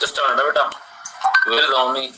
Just बेटा well नहीं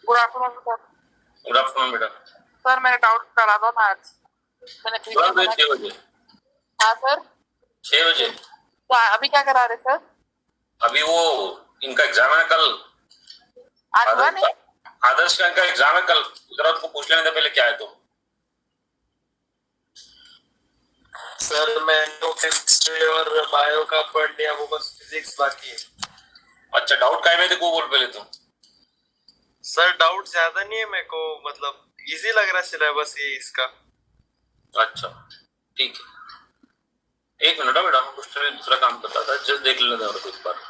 good afternoon sir. Good afternoon बेटा। सर मेरा डाउट करा दो ना आज। मैंने 6 बजे। हाँ सर 6 बजे। तो अभी क्या करा रहे सर? अभी वो इनका एग्जाम है कल। आज हुआ नहीं? आदर्श का इनका एग्जाम है कल, जरा उसको पूछ लेने दे पहले क्या है। तो सर मैं केमिस्ट्री और बायो का पढ़ लिया, वो बस फिजिक्स बाकी है। अच्छा डाउट काय में थे को बोल पहले तो। सर डाउट ज्यादा नहीं है मेरे को, मतलब इजी लग रहा सिलेबस ये इसका। अच्छा ठीक है, एक मिनट बेटा, मैं कुछ दूसरा काम करता था, जस्ट देख लेना और एक बार।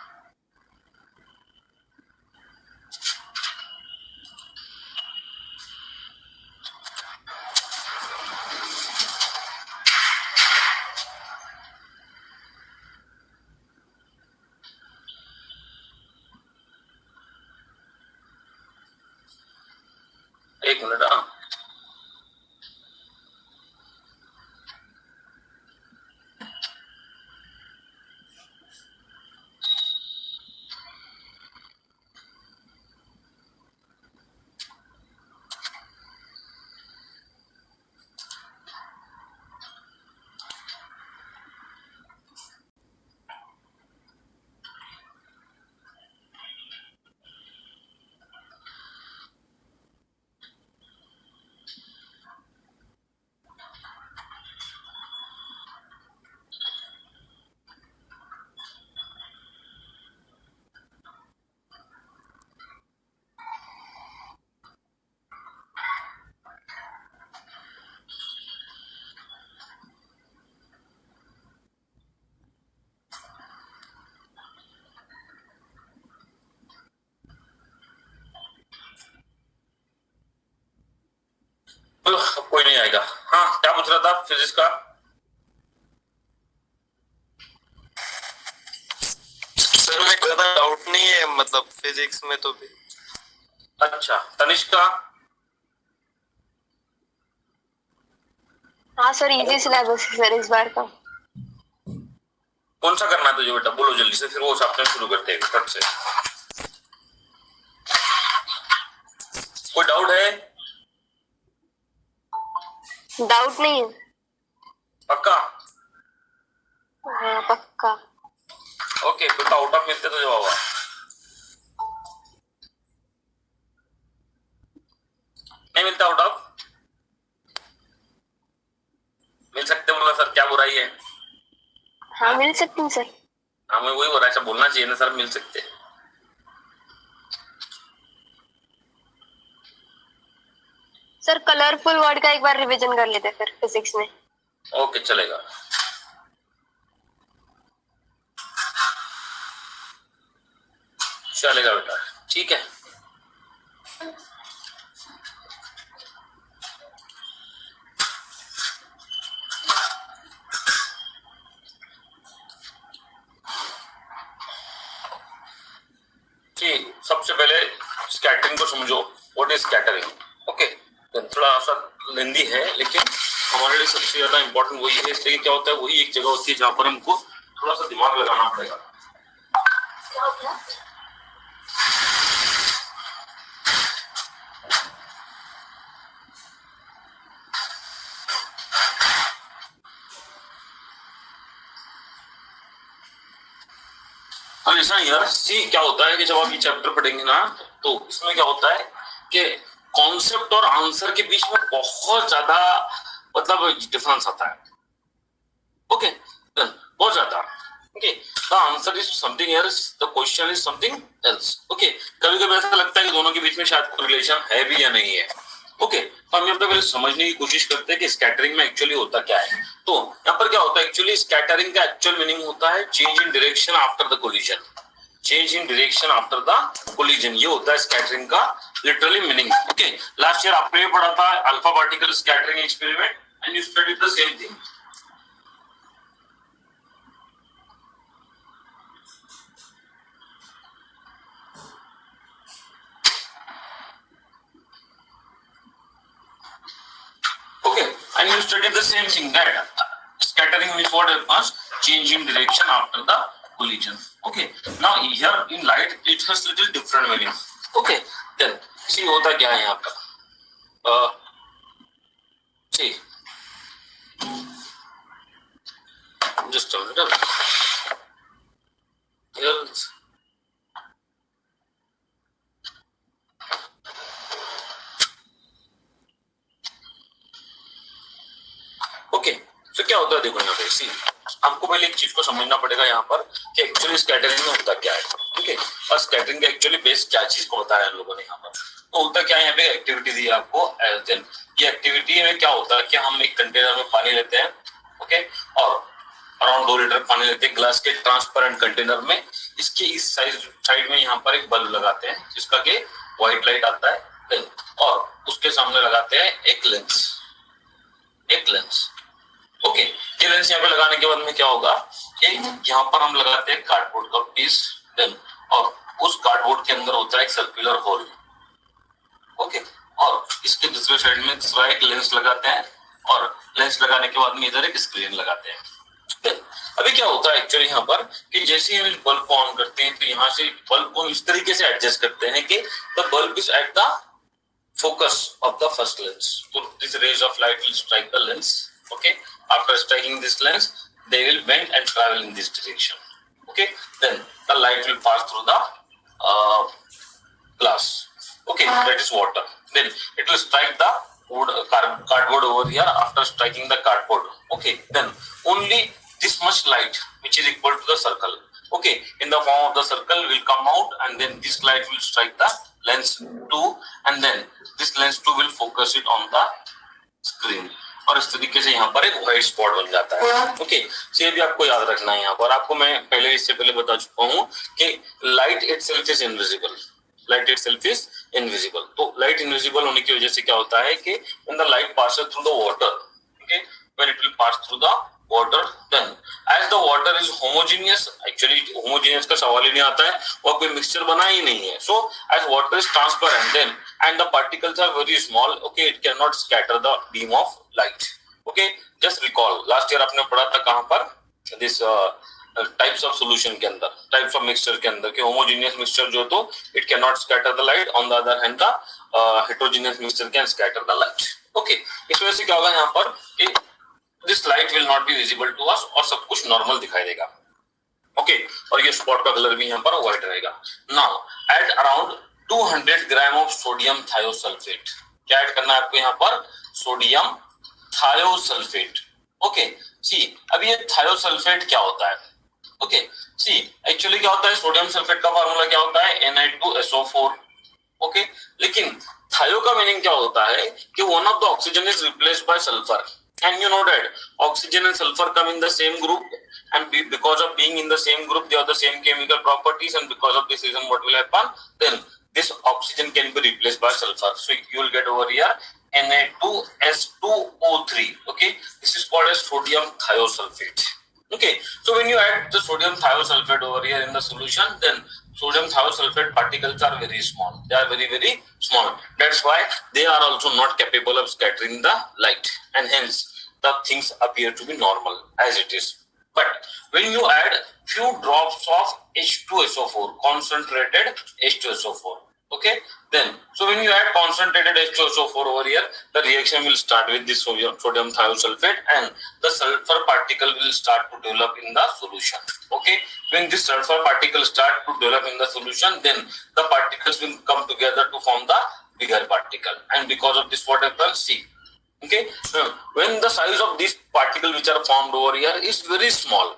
एक मिनट। हाँ कोई नहीं आएगा। हाँ क्या पूछ रहा था फिजिक्स का? सर में ज्यादा डाउट नहीं है, मतलब फिजिक्स में तो भी। अच्छा तनिष्क का? हाँ सर इजी सिलेबस है सर इस बार का। कौन सा करना है तुझे बेटा, बोलो जल्दी से, फिर वो हिसाब से शुरू करते हैं फट से। कोई डाउट है? डाउट नहीं है। पक्का? हाँ पक्का। ओके बेटा, आउट ऑफ मिलते तो जवाब। नहीं मिलता आउट ऑफ? मिल सकते बोला सर, क्या बुराई है? हाँ मिल सकती हूँ सर। हाँ मैं वही बोल रहा, बोलना चाहिए ना सर, मिल सकते। सर कलरफुल वर्ड का एक बार रिवीजन कर लेते हैं फिर फिजिक्स में। ओके चलेगा। चलेगा बेटा, ठीक है। ठीक, सबसे पहले स्कैटरिंग को समझो। What is scattering? ओके, थोड़ा सा लेंदी है लेकिन हमारे लिए सबसे ज्यादा इंपॉर्टेंट वही है, इसलिए क्या होता है, वही एक जगह होती है जहां पर हमको थोड़ा सा दिमाग लगाना पड़ेगा। क्या हो गया? लिसन हियर, सी क्या होता है कि जब आप ये चैप्टर पढ़ेंगे ना तो इसमें क्या होता है कि कॉन्सेप्ट और आंसर के बीच में बहुत ज्यादा मतलब डिफरेंस आता है. ओके, बहुत ज्यादा. Okay, the answer is something else, the question is something else. Okay, कभी कभी ऐसा लगता है कि दोनों के बीच में शायद कोई रिलेशन है भी या नहीं है. ओके, तो हम यहाँ पे पहले समझने की कोशिश करते हैं कि स्कैटरिंग में एक्चुअली होता क्या है. तो यहाँ पर क्या होता है, एक्चुअली स्कैटरिंग का एक्चुअल मीनिंग होता है change in direction after the collision. Change in direction after the collision, ये होता है स्कैटरिंग का literally meaning. Okay, last year आपने भी पढ़ा था alpha particle scattering experiment and you studied the same thing. Okay, and you studied the same thing, that scattering means what happens, change in direction after the collision. Okay, now here in light it has little different meaning. Okay, then see होता क्या है यहाँ पर. See, just a minute. Here okay, तो क्या होता है देखो यहाँ पे, सी आपको पहले एक चीज को समझना पड़ेगा यहाँ पर कि एक्चुअली स्कैटरिंग में होता क्या है. ओके, और स्कैटरिंग का एक्चुअली बेस क्या चीज को बताया है हम लोगों ने यहाँ पर. तो होता क्या है, यहाँ पे एक्टिविटी दी है आपको. देन ये एक्टिविटी में क्या होता है कि हम एक कंटेनर में पानी लेते हैं. ओके, और अराउंड 2 लीटर पानी लेते हैं ग्लास के ट्रांसपेरेंट कंटेनर में. इसके इस साइड में यहाँ पर एक बल्ब लगाते हैं जिसका के व्हाइट लाइट आता है. देन और उसके सामने लगाते हैं एक लेंस. ओके, ये लेंस यहाँ पे लगाने के बाद में क्या होगा कि यहाँ पर हम लगाते हैं कार्डबोर्ड का पीस. देन और उस कार्डबोर्ड के अंदर होता है एक सर्कुलर होल. ओके, और इसके दूसरे साइड में दूसरा एक लेंस लगाते हैं और लेंस लगाने के बाद में इधर एक स्क्रीन लगाते हैं. देन अभी क्या होता है एक्चुअली यहाँ पर कि जैसे हम इस बल्ब को ऑन करते हैं तो यहाँ से बल्ब को इस तरीके से एडजस्ट करते हैं कि the bulb is at the focus of the first lens. So these rays of light will strike the lens. Okay, after striking this lens they will bend and travel in this direction. Okay, then the light will pass through the glass. Okay, that is water. Then it will strike the wood cardboard over here. After striking the cardboard, okay, then only this much light which is equal to the circle, okay, in the form of the circle will come out, and then this light will strike the lens 2, and then this lens 2 will focus it on the screen. और इस तरीके से यहाँ पर एक white spot बन जाता है. ओके, so ये भी आपको याद रखना है यहाँ पर. आपको मैं पहले इससे पहले बता चुका हूँ कि light itself is invisible. Light itself is invisible. तो लाइट इनविजिबल होने की वजह से क्या होता है कि when the light passes through the water, okay, when it will pass through the water, then as the water is homogeneous, actually homogeneous का सवाल ही नहीं आता है और कोई मिक्सचर बना ही नहीं है. So as water is transparent then and the particles are very small, okay, it cannot scatter the beam of light. Okay, just recall last year आपने पढ़ा था कहाँ पर this types of solution के अंदर, types of mixture के अंदर कि homogeneous mixture जो तो it cannot scatter the light, on the other hand the heterogeneous mixture can scatter the light. Okay, इस वजह से क्या होगा यहाँ पर कि this light will not be visible to us और सब कुछ नॉर्मल दिखाई देगा. ओके, और ये स्पॉट का कलर भी यहाँ पर व्हाइट रहेगा. Now add around 200 gram of sodium thiosulphate. क्या ऐड करना है आपको यहाँ पर? Sodium thiosulphate. ओके, सी अब ये थायोसल्फेट क्या होता है? ओके, सी एक्चुअली क्या होता है, सोडियम सल्फेट का फार्मूला क्या होता है? Na2SO4. ओके, लेकिन थायो का मीनिंग क्या होता है कि one of the oxygen is replaced by sulphur. And you know that oxygen and sulfur come in the same group, and because of being in the same group, they have the same chemical properties, and because of this reason, what will happen? Then this oxygen can be replaced by sulfur. So you will get over here Na2S2O3. Okay, this is called as sodium thiosulfate. Okay, so when you add the sodium thiosulfate over here in the solution, then sodium thiosulfate particles are very small. They are very, very small. That's why they are also not capable of scattering the light, and hence the things appear to be normal as it is. But when you add few drops of H2SO4, concentrated H2SO4, okay, then so when you add concentrated H2SO4 over here, the reaction will start with this sodium thiosulfate, and the sulfur particle will start to develop in the solution. Okay, when this sulfur particles start to develop in the solution, then the particles will come together to form the bigger particle, and because of this what happens, see, okay, when the size of these particles which are formed over here is very small,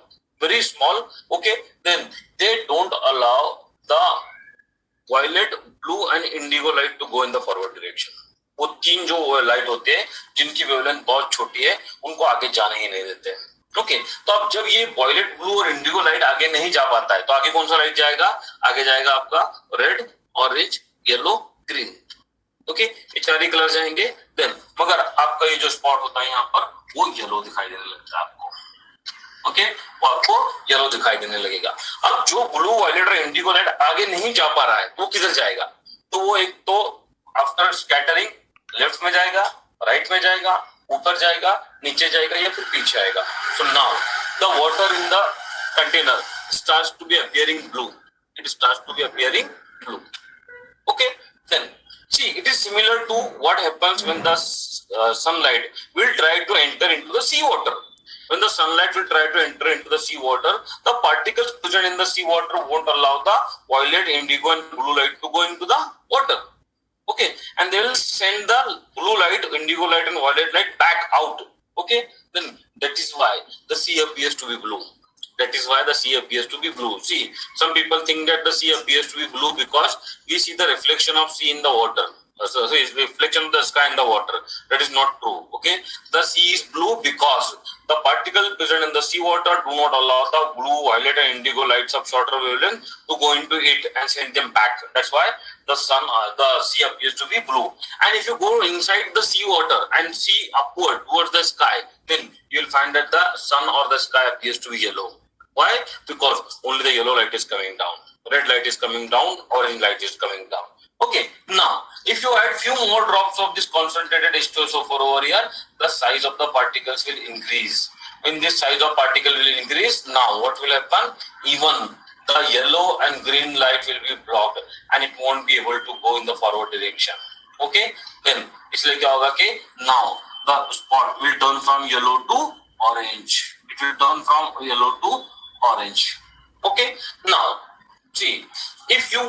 okay, then they don't allow the violet, blue and indigo light to go in the forward direction. वो तीन जो light होते हैं जिनकी wavelength बहुत छोटी है उनको आगे जाने ही नहीं देते। ओके, तो अब जब ये वॉयलेट, ब्लू और इंडिगो लाइट आगे नहीं जा पाता है तो आगे कौन सा लाइट जाएगा? आगे जाएगा आपका red, orange, yellow, green. Okay, ये चार ही कलर जाएंगे। देन मगर आपका ये जो स्पॉट होता है यहाँ पर वो येलो दिखाई देने लगता है आपको। ओके, वो आपको येलो दिखाई देने लगेगा। अब जो ब्लू, वॉयलेट और इंडिगो लाइट आगे नहीं जा पा रहा है तो किधर जाएगा? तो वो एक तो आफ्टर स्कैटरिंग लेफ्ट में जाएगा, राइट में जाएगा, ऊपर जाएगा, नीचे जाएगा या फिर पीछे आएगा। So now the water in the container starts to be appearing blue, it starts to be appearing blue. Okay, then see, it is similar to what happens when the sunlight will try to enter into the sea water. When the sunlight will try to enter into the sea water, the particles present in the sea water won't allow the violet, indigo and blue light to go into the water. Okay, and they will send the blue light, indigo light and violet light back out. Okay, then that is why the sea appears to be blue. That is why the sea appears to be blue. See, some people think that the sea appears to be blue because we see the reflection of sea in the water. So it's reflection of the sky in the water. That is not true. Okay, the sea is blue because the particles present in the sea water do not allow the blue, violet, and indigo lights of shorter wavelength to go into it and send them back. That's why the sea appears to be blue. And if you go inside the sea water and see upward towards the sky, then you will find that the sun or the sky appears to be yellow. Why? Because only the yellow light is coming down, red light is coming down, orange light is coming down. Okay, now if you add few more drops of this concentrated H2SO4 over here, the size of the particles will increase. When this size of particle will increase, now what will happen? Even the yellow and green light will be blocked and it won't be able to go in the forward direction. Okay, then इसलिए क्या होगा कि now the spot will turn from yellow to orange. It will turn from yellow to orange. Okay, now see, if you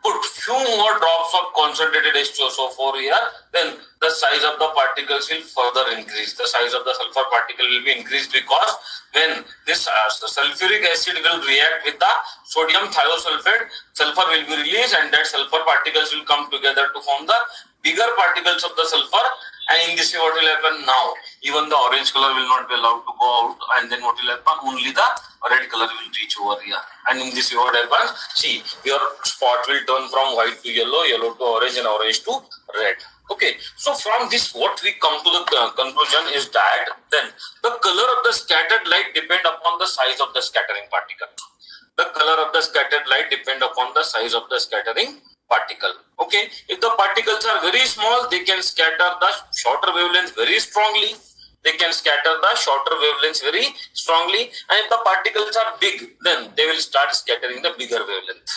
put few more drops of concentrated H2SO4 here, then the size of the particles will further increase. The size of the sulfur particle will be increased because when this sulfuric acid will react with the sodium thiosulfate, sulfur will be released and that sulfur particles will come together to form the bigger particles of the sulfur. And in this way what will happen now? Even the orange color will not be allowed to go out, and then what will happen? Only the red color will reach over here. And in this way what happens? See, your spot will turn from white to yellow, yellow to orange and orange to red. Okay, so from this what we come to the conclusion is that then the color of the scattered light depend upon the size of the scattering particle. The color of the scattered light depend upon the size of the scattering particle. Okay, if the particles are very small, they can scatter the shorter wavelengths very strongly. They can scatter the shorter wavelengths very strongly, and if the particles are big, then they will start scattering the bigger wavelength.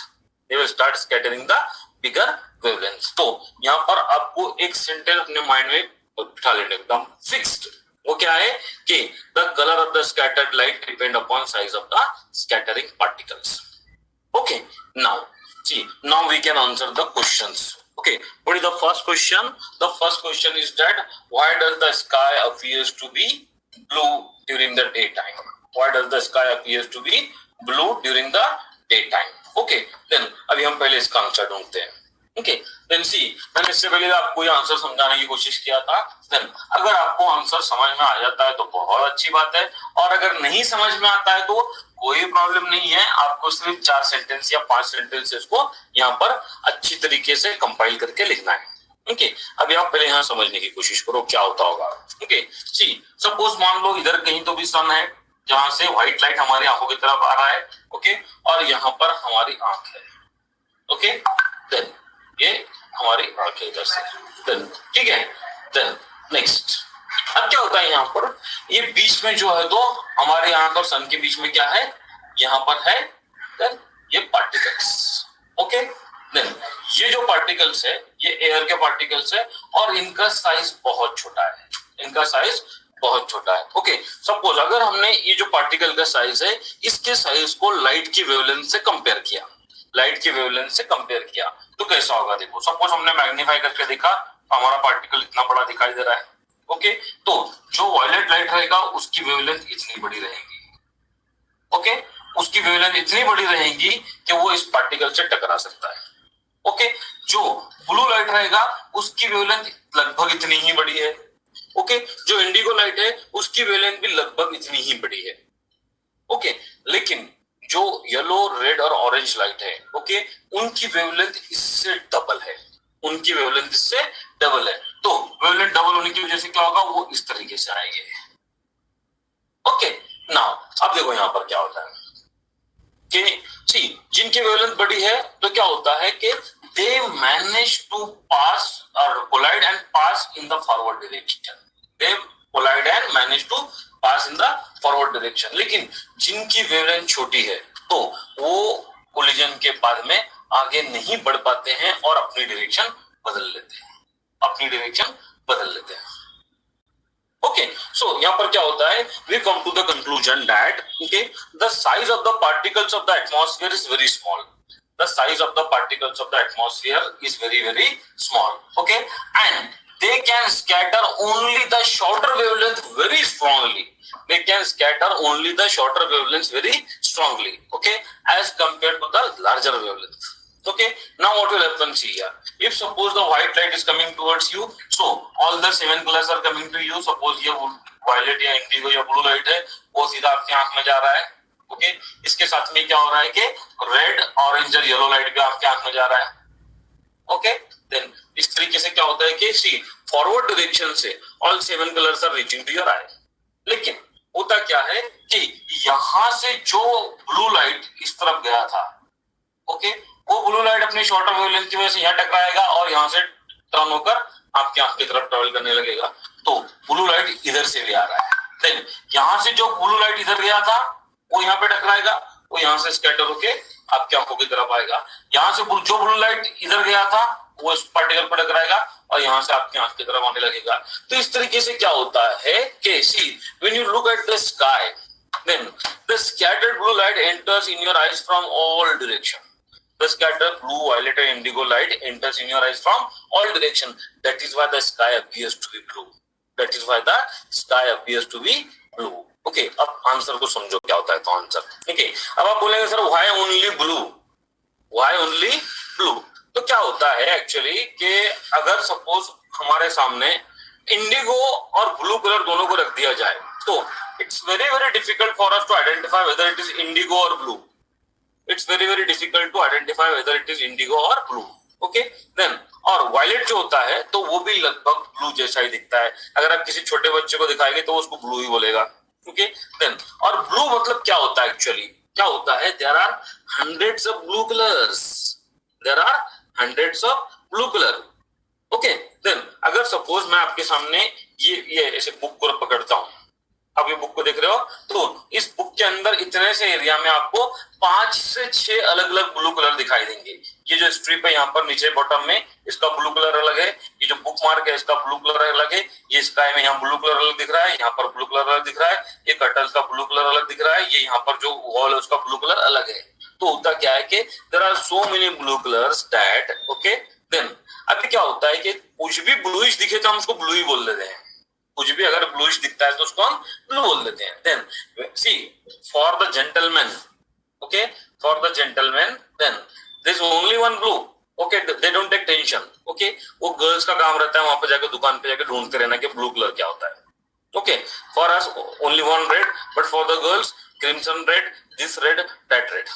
They will start scattering the bigger wavelengths. तो यहाँ पर आपको एक sentence अपने mind में बिठा लेने एकदम फिक्स्ड। वो क्या है कि the color of the scattered light depend upon size of the scattering particles. Okay, now see, now we can answer the questions. Okay, what is the first question? The first question is that why does the sky appears to be blue during the daytime? Why does the sky appears to be blue during the daytime? Okay, then अभी हम पहले इसका answer ढूंढते हैं. Okay, then see, मैंने इससे पहले आपको ये आंसर समझाने की कोशिश किया था. Then अगर आपको आंसर समझ में आ जाता है तो बहुत अच्छी बात है, और अगर नहीं समझ में आता है तो कोई प्रॉब्लम नहीं है. आपको सिर्फ 4 सेंटेंस या 5 सेंटेंसेस को यहाँ पर अच्छी तरीके से कंपाइल करके लिखना है. ओके, अभी आप पहले यहाँ समझने की कोशिश करो क्या होता होगा. ओके, सी सपोज मान लो इधर कहीं तो भी सन है जहां से व्हाइट लाइट हमारी आंखों की तरफ आ रहा है. ओके, और यहाँ पर हमारी आंख है. ओके, देन ये हमारी आंख है इधर से. देन ठीक है, देन नेक्स्ट अब क्या होता है यहाँ पर, ये बीच में जो है तो हमारे आंख और सन के बीच में क्या है, यहाँ पर है देन ये पार्टिकल्स. ओके, देन ये जो पार्टिकल्स है ये एयर के पार्टिकल्स है और इनका साइज बहुत छोटा है. इनका साइज बहुत छोटा है। ओके, सपोज अगर हमने ये जो पार्टिकल का साइज है इसके साइज को लाइट की वेवलेंथ से कंपेयर किया, लाइट की वेवलेंथ से कंपेयर किया तो कैसा होगा? देखो, सपोज हमने मैग्नीफाई करके देखा, हमारा पार्टिकल इतना बड़ा दिखाई दे रहा है। ओके, तो जो वायलेट लाइट रहेगा उसकी वेवलेंथ इतनी बड़ी रहेगी। ओके, उसकी वेवलेंथ इतनी बड़ी रहेगी कि वो इस पार्टिकल से टकरा सकता है। ओके, जो ब्लू लाइट रहेगा उसकी वेवलेंथ लगभग इतनी ही बड़ी है। ओके, जो इंडिगो लाइट है उसकी वेवलेंथ भी लगभग इतनी ही बड़ी है। ओके, लेकिन जो येलो, रेड और ऑरेंज लाइट है, ओके, उनकी वेवलेंथ इससे डबल है, उनकी वेवलेंथ इससे डबल है। तो वेवलेंथ डबल होने की वजह से क्या होगा? वो इस तरीके से आएंगे। ओके, नाउ अब देखो यहां पर क्या होता है कि सी जिनकी वेवलेंथ बड़ी है तो क्या होता है कि दे मैनेज टू पास और collide and pass in the forward direction. They collide and manage to pass in the forward direction. लेकिन जिनकी वेवलेंथ छोटी है तो वो कोलिजन के बाद में आगे नहीं बढ़ पाते हैं और अपनी डायरेक्शन बदल लेते हैं, अपनी डायरेक्शन बदल लेते हैं। ओके, सो यहाँ पर क्या होता है? We come to the conclusion that okay the size of the particles of the atmosphere is very small. The size of the particles of the atmosphere is very very small. Okay, and they can scatter only the shorter wavelength very strongly. They can scatter only the shorter wavelengths very strongly. Okay, as compared to the larger wavelength. Okay, now what will happen? See here, if suppose the white light is coming towards you, so all the 7 colors are coming to you. Suppose ये violet या indigo या blue light है, वो सीधा आपकी आंख में जा रहा है। ओके, इसके साथ में क्या हो रहा है कि रेड, ऑरेंज और येलो लाइट भी आपके आंख में जा रहा है। ओके, देन इस तरीके से क्या होता है कि सी फॉरवर्ड डायरेक्शन से all 7 colours are reaching to your eye. लेकिन होता क्या है कि यहां से जो ब्लू लाइट इस तरफ गया था, ओके, वो ब्लू लाइट अपनी शॉर्टर वेवलेंथ की वजह से यहाँ टकराएगा और यहाँ से टर्न होकर आपकी आंख की तरफ ट्रेवल करने लगेगा। तो ब्लू लाइट इधर से भी आ रहा है। देन यहां से जो ब्लू लाइट इधर गया था वो यहाँ पे टकराएगा, वो यहाँ से स्कैटर होके आपकी आंखों की तरफ आएगा। यहाँ से जो ब्लू लाइट इधर गया था वो इस पार्टिकल पर टकराएगा और यहाँ से आपकी आंख की तरफ आने लगेगा। तो इस तरीके से क्या होता है कि see when you look at the sky then the scattered blue light enters in your eyes from all direction. The scattered blue, violet and indigo light enters in your eyes from all direction. That is why the sky appears to be blue. That is why the sky appears to be blue. Okay, अब answer को समझो क्या होता है। तो answer ठीक है, अब आप बोलेंगे sir why only blue, why only blue? तो क्या होता है एक्चुअली कि अगर सपोज हमारे सामने इंडिगो और ब्लू कलर दोनों को रख दिया जाए तो it's very very difficult for us to identify whether it is indigo और blue. It's very very difficult to identify whether it is indigo और ब्लू। ओके, देन और वायलेट जो होता है तो वो भी लगभग ब्लू जैसा ही दिखता है। अगर आप किसी छोटे बच्चे को दिखाएंगे तो उसको ब्लू ही बोलेगा। ओके, देन और ब्लू मतलब क्या होता है एक्चुअली? क्या होता है? There are hundreds of blue colours, there are hundreds of blue colour. Okay, then अगर सपोज मैं आपके सामने ये ऐसे बुक को पकड़ता हूं, आप ये बुक को देख रहे हो, तो इस बुक के अंदर इतने से एरिया में आपको 5 से 6 अलग अलग ब्लू कलर दिखाई देंगे। ये जो स्ट्रिप है यहाँ पर नीचे बॉटम में, इसका ब्लू कलर अलग है। ये जो बुक मार्क है इसका ब्लू कलर अलग है। ये स्काई में यहाँ ब्लू कलर अलग दिख रहा है, यहाँ पर ब्लू कलर अलग दिख रहा है। ये कर्टन का ब्लू कलर अलग दिख रहा है। ये यहाँ पर जो वॉल है उसका ब्लू कलर अलग है। तो होता क्या है कि there are so many blue colours that okay, then अभी क्या होता है कि कुछ भी ब्लूइश दिखे तो हम उसको ब्लू ही बोल देते हैं। कुछ भी अगर ब्लूइश दिखता है तो उसको हम ब्लू बोल देते हैं। Then see for the gentleman, okay, for the gentleman then there is only one blue. Okay, they don't take tension. Okay, वो गर्ल्स का काम रहता है वहां पर जाकर दुकान पे जाकर ढूंढते रहना कि ब्लू कलर क्या होता है। Okay, for us only one red, but for the girls crimson red, this red, that red.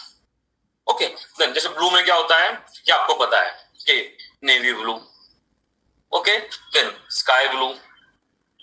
Okay, then जैसे ब्लू में क्या होता है कि आपको पता है कि navy blue, okay, then sky blue,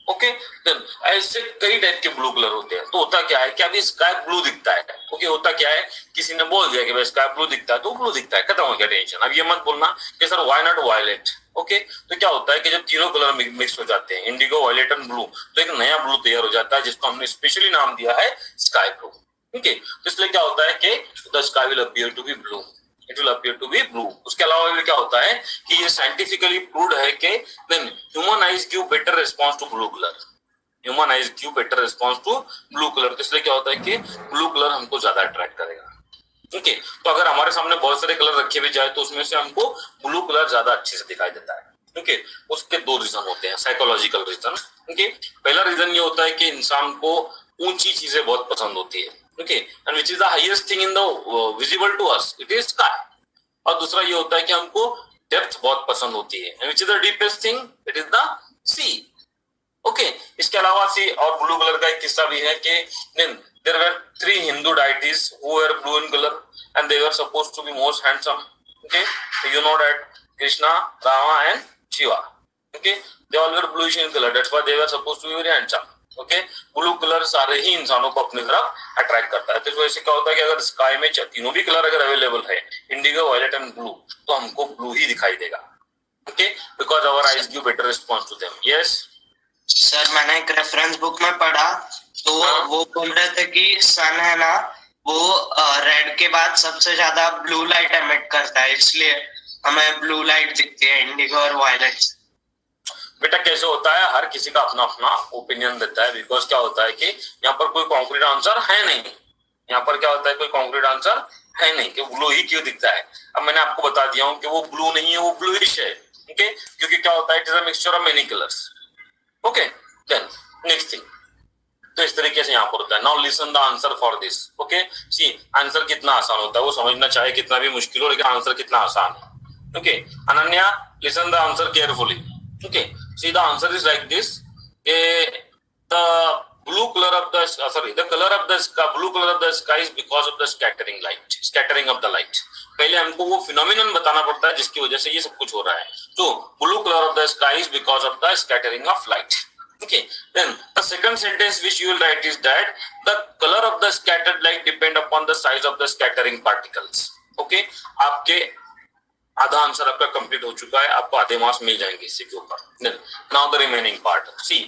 okay, then ऐसे कई टाइप के ब्लू कलर होते हैं। तो होता क्या है कि अभी स्काई ब्लू दिखता है। ओके, होता क्या है किसी ने बोल दिया कि भाई स्काई ब्लू दिखता है तो ब्लू दिखता है, खत्म हो गया टेंशन। अब ये मत बोलना कि sir why not violet. Okay, तो क्या होता है कि जब तीनों कलर मिक्स हो जाते हैं, इंडिगो, वायलेट एंड ब्लू, तो एक नया ब्लू तैयार हो जाता है जिसको हमने स्पेशली नाम दिया है स्काई ब्लू। ओके, तो इसलिए क्या होता है कि the sky will appear to be blue, it will appear to be blue. उसके अलावा भी क्या होता है कि ये साइंटिफिकली प्रूव्ड है कि then human eyes give better response to blue colour. Human eyes give better response to blue colour. तो इसलिए क्या होता है कि ब्लू कलर हमको ज्यादा अट्रैक्ट करेगा। ओके, तो अगर हमारे सामने बहुत सारे कलर रखे भी जाए तो उसमें से हमको ब्लू कलर ज्यादा अच्छे से दिखाई देता है। ओके, उसके दो रीजन होते हैं, साइकोलॉजिकल रीजन। ओके, पहला रीजन ये होता है कि इंसान को ऊंची चीजें बहुत पसंद होती है। Okay, and which is the highest thing in the visible to us, it is sky. और दूसरा ये होता है कि हमको डेप्थ बहुत पसंद होती है, and which is the deepest thing, it is the sea. Okay, इसके अलावा सी और ब्लू कलर का एक किस्सा भी है कि there were 3 Hindu deities who were blue in color and they were supposed to be most handsome. Okay, so you know that Krishna, Rama and Shiva. Okay, they all were bluish in color, that's why they were supposed to be very handsome. Okay, blue color सारे ही इंसानों को अपनी तरफ attract करता है। तो इस वजह से क्या होता है कि अगर स्काई में तीनों भी कलर अगर अवेलेबल है, इंडिगो, वायलेट एंड ब्लू, तो हमको ब्लू ही दिखाई देगा। Okay, because our eyes give better response to them. Yes. Sir मैंने एक रेफरेंस बुक में पढ़ा तो वो बोल रहे थे कि सन है ना, वो रेड के बाद सबसे ज्यादा ब्लू लाइट एमिट करता है, इसलिए हमें ब्लू लाइट दिखती है, इंडिगो और वायलेट। बेटा कैसे होता है, हर किसी का अपना अपना ओपिनियन देता है। बिकॉज क्या होता है कि यहाँ पर कोई कॉन्क्रीट आंसर है नहीं, यहाँ पर क्या होता है कोई कॉन्क्रीट आंसर है नहीं कि ब्लू ही क्यों दिखता है। अब मैंने आपको बता दिया हूँ कि वो ब्लू नहीं है, वो ब्लूइश है। ओके, क्योंकि क्या होता है, it is a mixture of many colours. Okay, then next thing, तो इस तरीके से यहाँ पर होता है। Now listen the answer for this. Okay, see answer कितना आसान होता है, वो समझना चाहे कितना भी मुश्किल हो, लेकिन आंसर कितना आसान है। Okay, Ananya listen the answer carefully. Okay, see the answer is like this, the blue color of the the color of the sky, blue color of the sky is because of the scattering of the light. पहले हमको वो phenomenon बताना पड़ता है जिसकी वजह से ये सब कुछ हो रहा है। तो blue color of the sky is because of the scattering of light. Okay, then the second sentence which you will write is that the color of the scattered light depend upon the size of the scattering particles. Okay, आपके आधा answer आपका complete हो चुका है, आपको आधे marks मिल जाएंगे इसी के ऊपर। Then now the remaining part. See,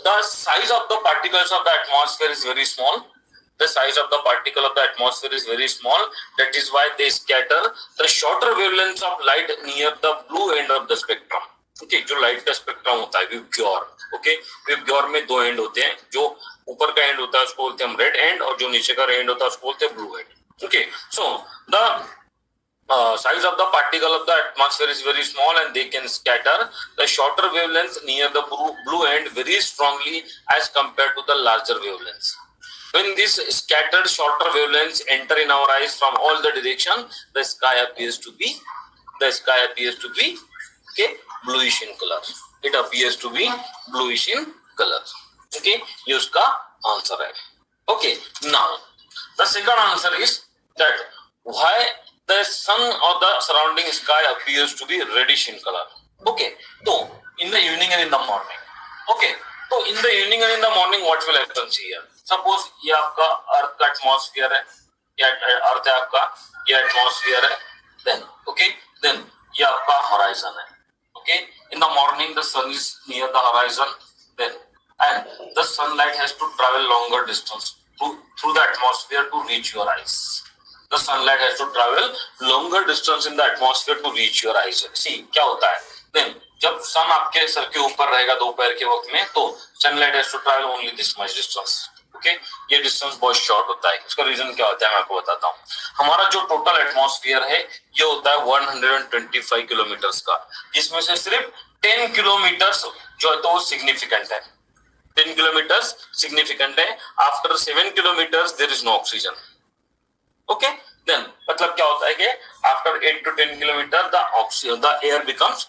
the size of the particles of the atmosphere is very small. The size of the particle of the atmosphere is very small. That is why they scatter the shorter wavelengths of light near the blue end of the spectrum. Okay, जो light का spectrum होता है VIBGYOR. Okay, VIBGYOR में दो and होते हैं, जो ऊपर का एंड होता है उसको बोलते हैं हम रेड एंड, और जो नीचे का एंड होता है उसको बोलते हैं blue and. Okay, so the size of the particle of the atmosphere is very small and they can scatter the shorter wavelength near the blue end very strongly as compared to the larger wavelengths. When these scattered shorter wavelengths enter in our eyes from all the direction, the sky appears to be okay, bluish in color. It appears to be bluish in color. Okay, ये उसका answer है। Okay, now the second answer is that why the sun or the surrounding sky appears to be reddish in color. Okay, so in the evening and in the morning. Okay, so in the evening and in the morning what will happen here? Suppose ये आपका अर्थ का atmosphere है, ये अर्थ है आपका, ये atmosphere है, then ये आपका horizon है। Okay, in the morning the sun is near the horizon, then and the sunlight has to travel longer distance through the atmosphere to reach your eyes. The sunlight has to travel longer distance in the atmosphere to reach your eyes. See, क्या होता है? Then जब सन आपके sir के ऊपर रहेगा दोपहर के वक्त में, तो sunlight has to travel only this much distance. Okay, ये डिस्टेंस बहुत शॉर्ट होता है। इसका रीजन क्या होता है मैं आपको बताता हूँ। हमारा जो टोटल एटमॉस्फेयर है ये होता है 125 किलोमीटर्स का, जिसमें से सिर्फ 10 किलोमीटर्स जो है तो वो सिग्निफिकेंट है। 10 किलोमीटर्स सिग्निफिकेंट है। After 7 kilometres there is no oxygen. Okay, then मतलब क्या होता है कि after 8 to 10 kilometre the air becomes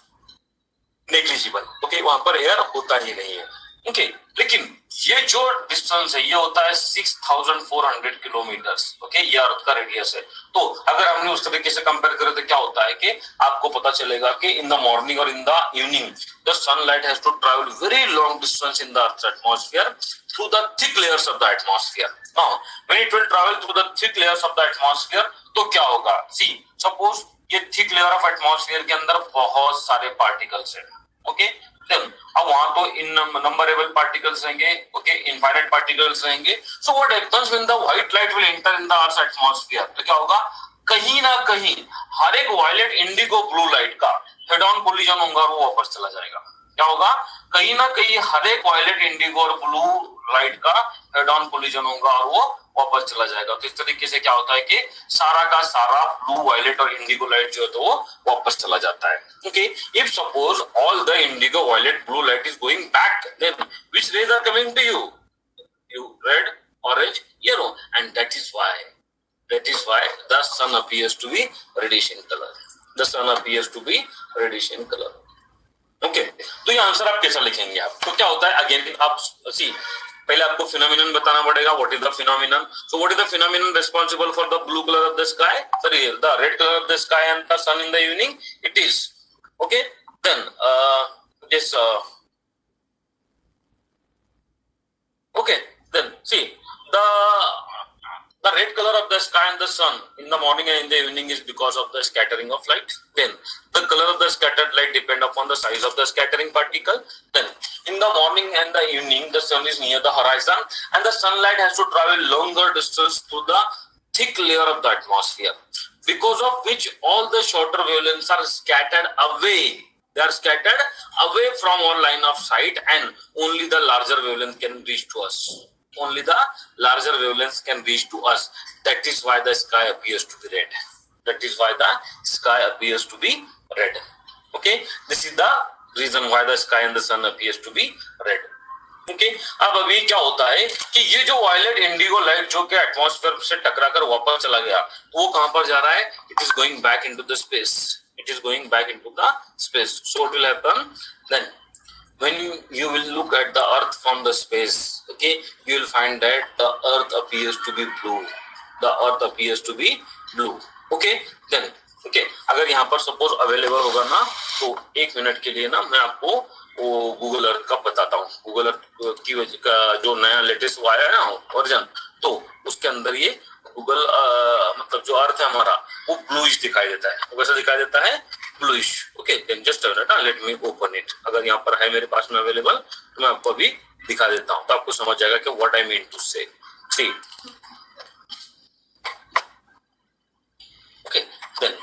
negligible. Okay, वहां पर एयर होता ही नहीं है। ओके, लेकिन ये जो डिस्टेंस है ये होता है 6400 किलोमीटर्स। ओके, ये अर्थ का रेडियस है। तो अगर हमने उस तरीके से कंपेयर करें तो क्या होता है कि आपको पता चलेगा कि इन द मॉर्निंग और in the evening the sunlight has to travel very long distance in the earth atmosphere through the thick layers of the atmosphere. Now, when it will travel through the thick layers of the atmosphere, तो क्या होगा? See, suppose ये thick layer of atmosphere के अंदर बहुत सारे particles हैं, okay? Then अब वहाँ तो innumerable particles रहेंगे, okay? Infinite particles रहेंगे. So what happens when the white light will enter in the Earth's atmosphere? तो क्या होगा? कहीं ना कहीं हर एक violet, indigo, blue light का head-on collision होगा, वो वापस चला जाएगा. क्या होगा, कहीं ना कहीं हर एक वायलेट, इंडिगो और ब्लू लाइट का हेड ऑन कोलिजन होगा और वो वापस चला जाएगा। तो इस तरीके से क्या होता है कि सारा का सारा ब्लू, वायलेट और इंडिगो लाइट जो है तो वो वापस चला जाता है। Okay, if suppose all the indigo, violet, blue light is going back, then which rays are coming to you? Red, orange, yellow, and that is why the sun appears to be reddish in color. The sun appears to be reddish in color. Okay, तो ये answer आप कैसा लिखेंगे? आप तो क्या होता है, अगेन आप सी, पहले आपको फिनोमिनन बताना पड़ेगा। What is the phenomenon? So what is the phenomenon responsible for the blue colour of the sky, sorry the red colour of the sky and the sun in the evening? It is okay, then this okay, then see the red color of the sky and the sun in the morning and in the evening is because of the scattering of light. Then the color of the scattered light depend upon the size of the scattering particle. Then in the morning and the evening the sun is near the horizon and the sunlight has to travel longer distance through the thick layer of the atmosphere, because of which all the shorter wavelengths are scattered away. They are scattered away from our line of sight and only the larger wavelength can reach to us. Only the larger wavelengths can reach to us. That is why the sky appears to be red. That is why the sky appears to be red. Okay, this is the reason why the sky and the sun appears to be red. Okay, अब अभी क्या होता है कि ये जो violet, Indigo light जो कि एटमॉस्फेयर से टकराकर वापस चला गया, वो कहां पर जा रहा है? It is going back into the space. It is going back into the space. So what will happen then? When you will look at the earth from the space, okay, you will find that the earth appears to be blue. The earth appears to be blue. Okay, then okay, अगर यहाँ पर suppose available होगा ना, तो एक minute के लिए ना मैं आपको वो गूगल अर्थ का बताता हूँ। गूगल अर्थ की का जो नया लेटेस्ट वो आया है ना वर्जन, तो उसके अंदर ये गूगल मतलब जो अर्थ है हमारा वो ब्लूइश दिखाई देता है। वो कैसा दिखाई देता है? Bluish. Okay, then just a minute, let me open it. अगर यहाँ पर है मेरे पास में अवेलेबल तो मैं आपको अभी दिखा देता हूँ, तो आपको समझ जाएगा कि व्हाट आई मीन टू से। सी ओके, देन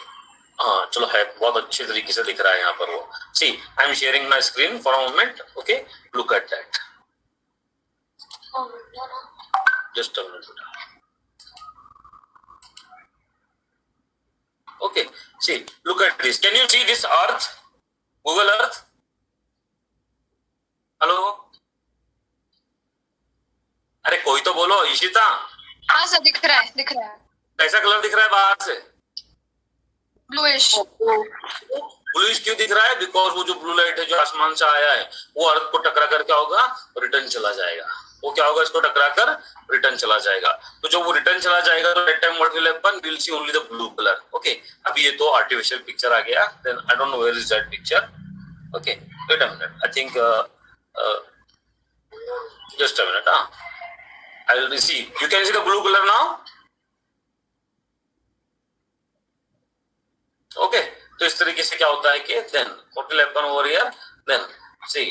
हाँ चलो, है बहुत अच्छे तरीके से दिख रहा है यहाँ पर वो। See I am sharing my screen for a moment. Okay, look at that, just a minute. Okay, see, look at this. Can you see this Earth? Google Earth. Hello? अरे कोई तो बोलो, इशिता। हाँ सर, दिख रहा है, दिख रहा है। कैसा कलर दिख रहा है बाहर से? ब्लूइश। ब्लूइश क्यों दिख रहा है? बिकॉज वो जो ब्लू लाइट है जो आसमान से आया है वो अर्थ को टकरा कर क्या होगा? रिटर्न चला जाएगा। वो क्या होगा? इसको टकरा कर रिटर्न चला जाएगा। तो जब वो रिटर्न चला जाएगा तो that time what will happen? We will see only the blue colour. Okay, अब ये तो आर्टिफिशियल पिक्चर आ गया। Then I don't know where is that picture. Okay, wait a minute, I think just a minute. I will see, you can see the blue colour now. Okay, तो इस तरीके से क्या होता है कि then what will happen over here? Then see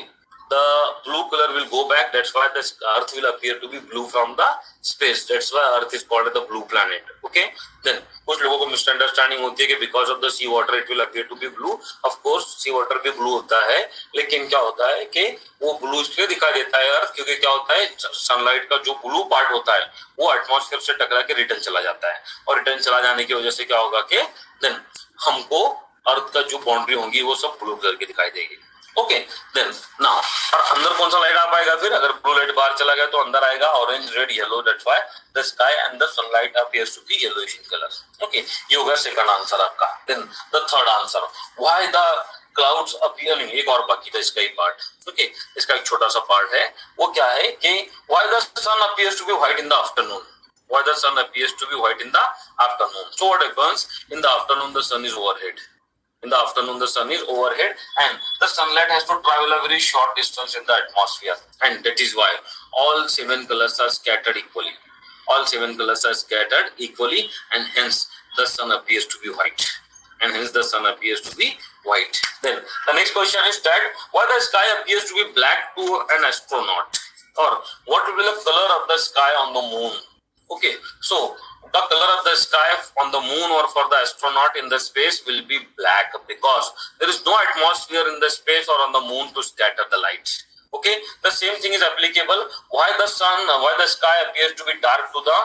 the blue color will go back. That's why the earth will appear to be blue from the space. That's why earth is called the blue planet. Okay, then कुछ लोगों को misunderstanding होती है कि because of the sea water it will appear to be blue. Of course sea water भी blue होता है, लेकिन क्या होता है कि वो blue इसलिए दिखाई देता है अर्थ, क्योंकि क्या होता है, सनलाइट का जो ब्लू पार्ट होता है वो एटमॉस्फेयर से टकरा के रिटर्न चला जाता है, और रिटर्न चला जाने की वजह से क्या होगा कि देन हमको अर्थ का जो बाउंड्री होंगी वो सब ब्लू कलर की दिखाई देगी। ओके, देन नाउ और अंदर कौन सा लाइट आ पाएगा फिर? अगर ब्लू लाइट बाहर चला गया तो अंदर आएगा orange, red, yellow. That's why the sky and the sunlight appears to be yellowish in colour. Okay, ये होगा सेकंड आंसर आपका। Then the third answer, why the clouds appear. एक और बाकी था इसका ही पार्ट। ओके, इसका एक छोटा सा पार्ट है, वो क्या है कि why the sun appears to be white in the afternoon. Why the sun appears to be white in the afternoon? So what happens? In the afternoon the sun is overhead. In the afternoon the sun is overhead and the sunlight has to travel a very short distance in the atmosphere, and that is why all 7 colors are scattered equally. All 7 colors are scattered equally, and hence the sun appears to be white. And hence the sun appears to be white. Then the next question is that why the sky appears to be black to an astronaut, or what will be the color of the sky on the moon? Okay, so the color of the sky on the moon or for the astronaut in the space will be black because there is no atmosphere in the space or on the moon to scatter the light. Okay, the same thing is applicable. Why the sky appears to be dark to the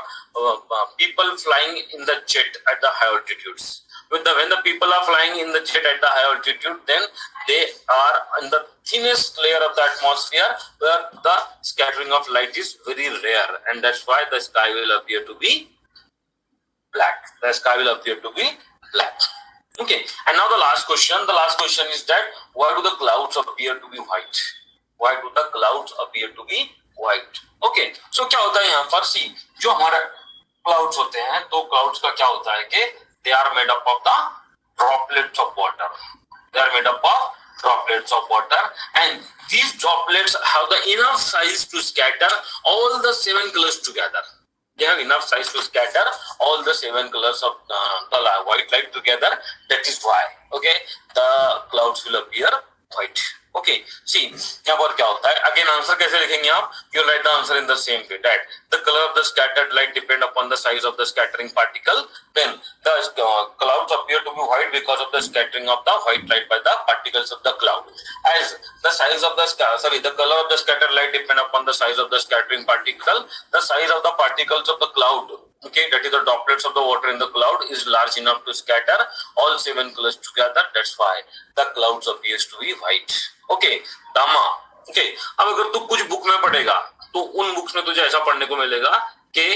people flying in the jet at the high altitudes. When the people are flying in the jet at the high altitude, then they are in the thinnest layer of the atmosphere where the scattering of light is very rare, and that's why the sky will appear to be black. The sky will appear to be black. Okay, and now the last question. The last question is that why do the clouds appear to be white? Why do the clouds appear to be white? Okay, so क्या होता है यहाँ पर? सी जो हमारा clouds होते हैं, तो clouds का क्या होता है कि they are made up of the droplets of water. They are made up of droplets of water, and these droplets have the enough size to scatter all the 7 colors together. They have enough size to scatter all the 7 colors of the white light together. That is why, okay, the clouds will appear white. Okay, see, यहाँ पर क्या होता है? Again, answer कैसे लिखेंगे आप? You write the answer in the same way. That the color of the scattered light depend upon the size of the scattering particle. Then the clouds appear to be white because of the scattering of the white light by the particles of the cloud. As the size of the color of the scattered light depend upon the size of the scattering particle. The size of the particles of the cloud, okay, that is the droplets of the water in the cloud, is large enough to scatter all 7 colors together. That's why the clouds appears to be white. Okay दामा, okay, अब अगर तू कुछ book में पढ़ेगा तो उन books में तुझे ऐसा पढ़ने को मिलेगा कि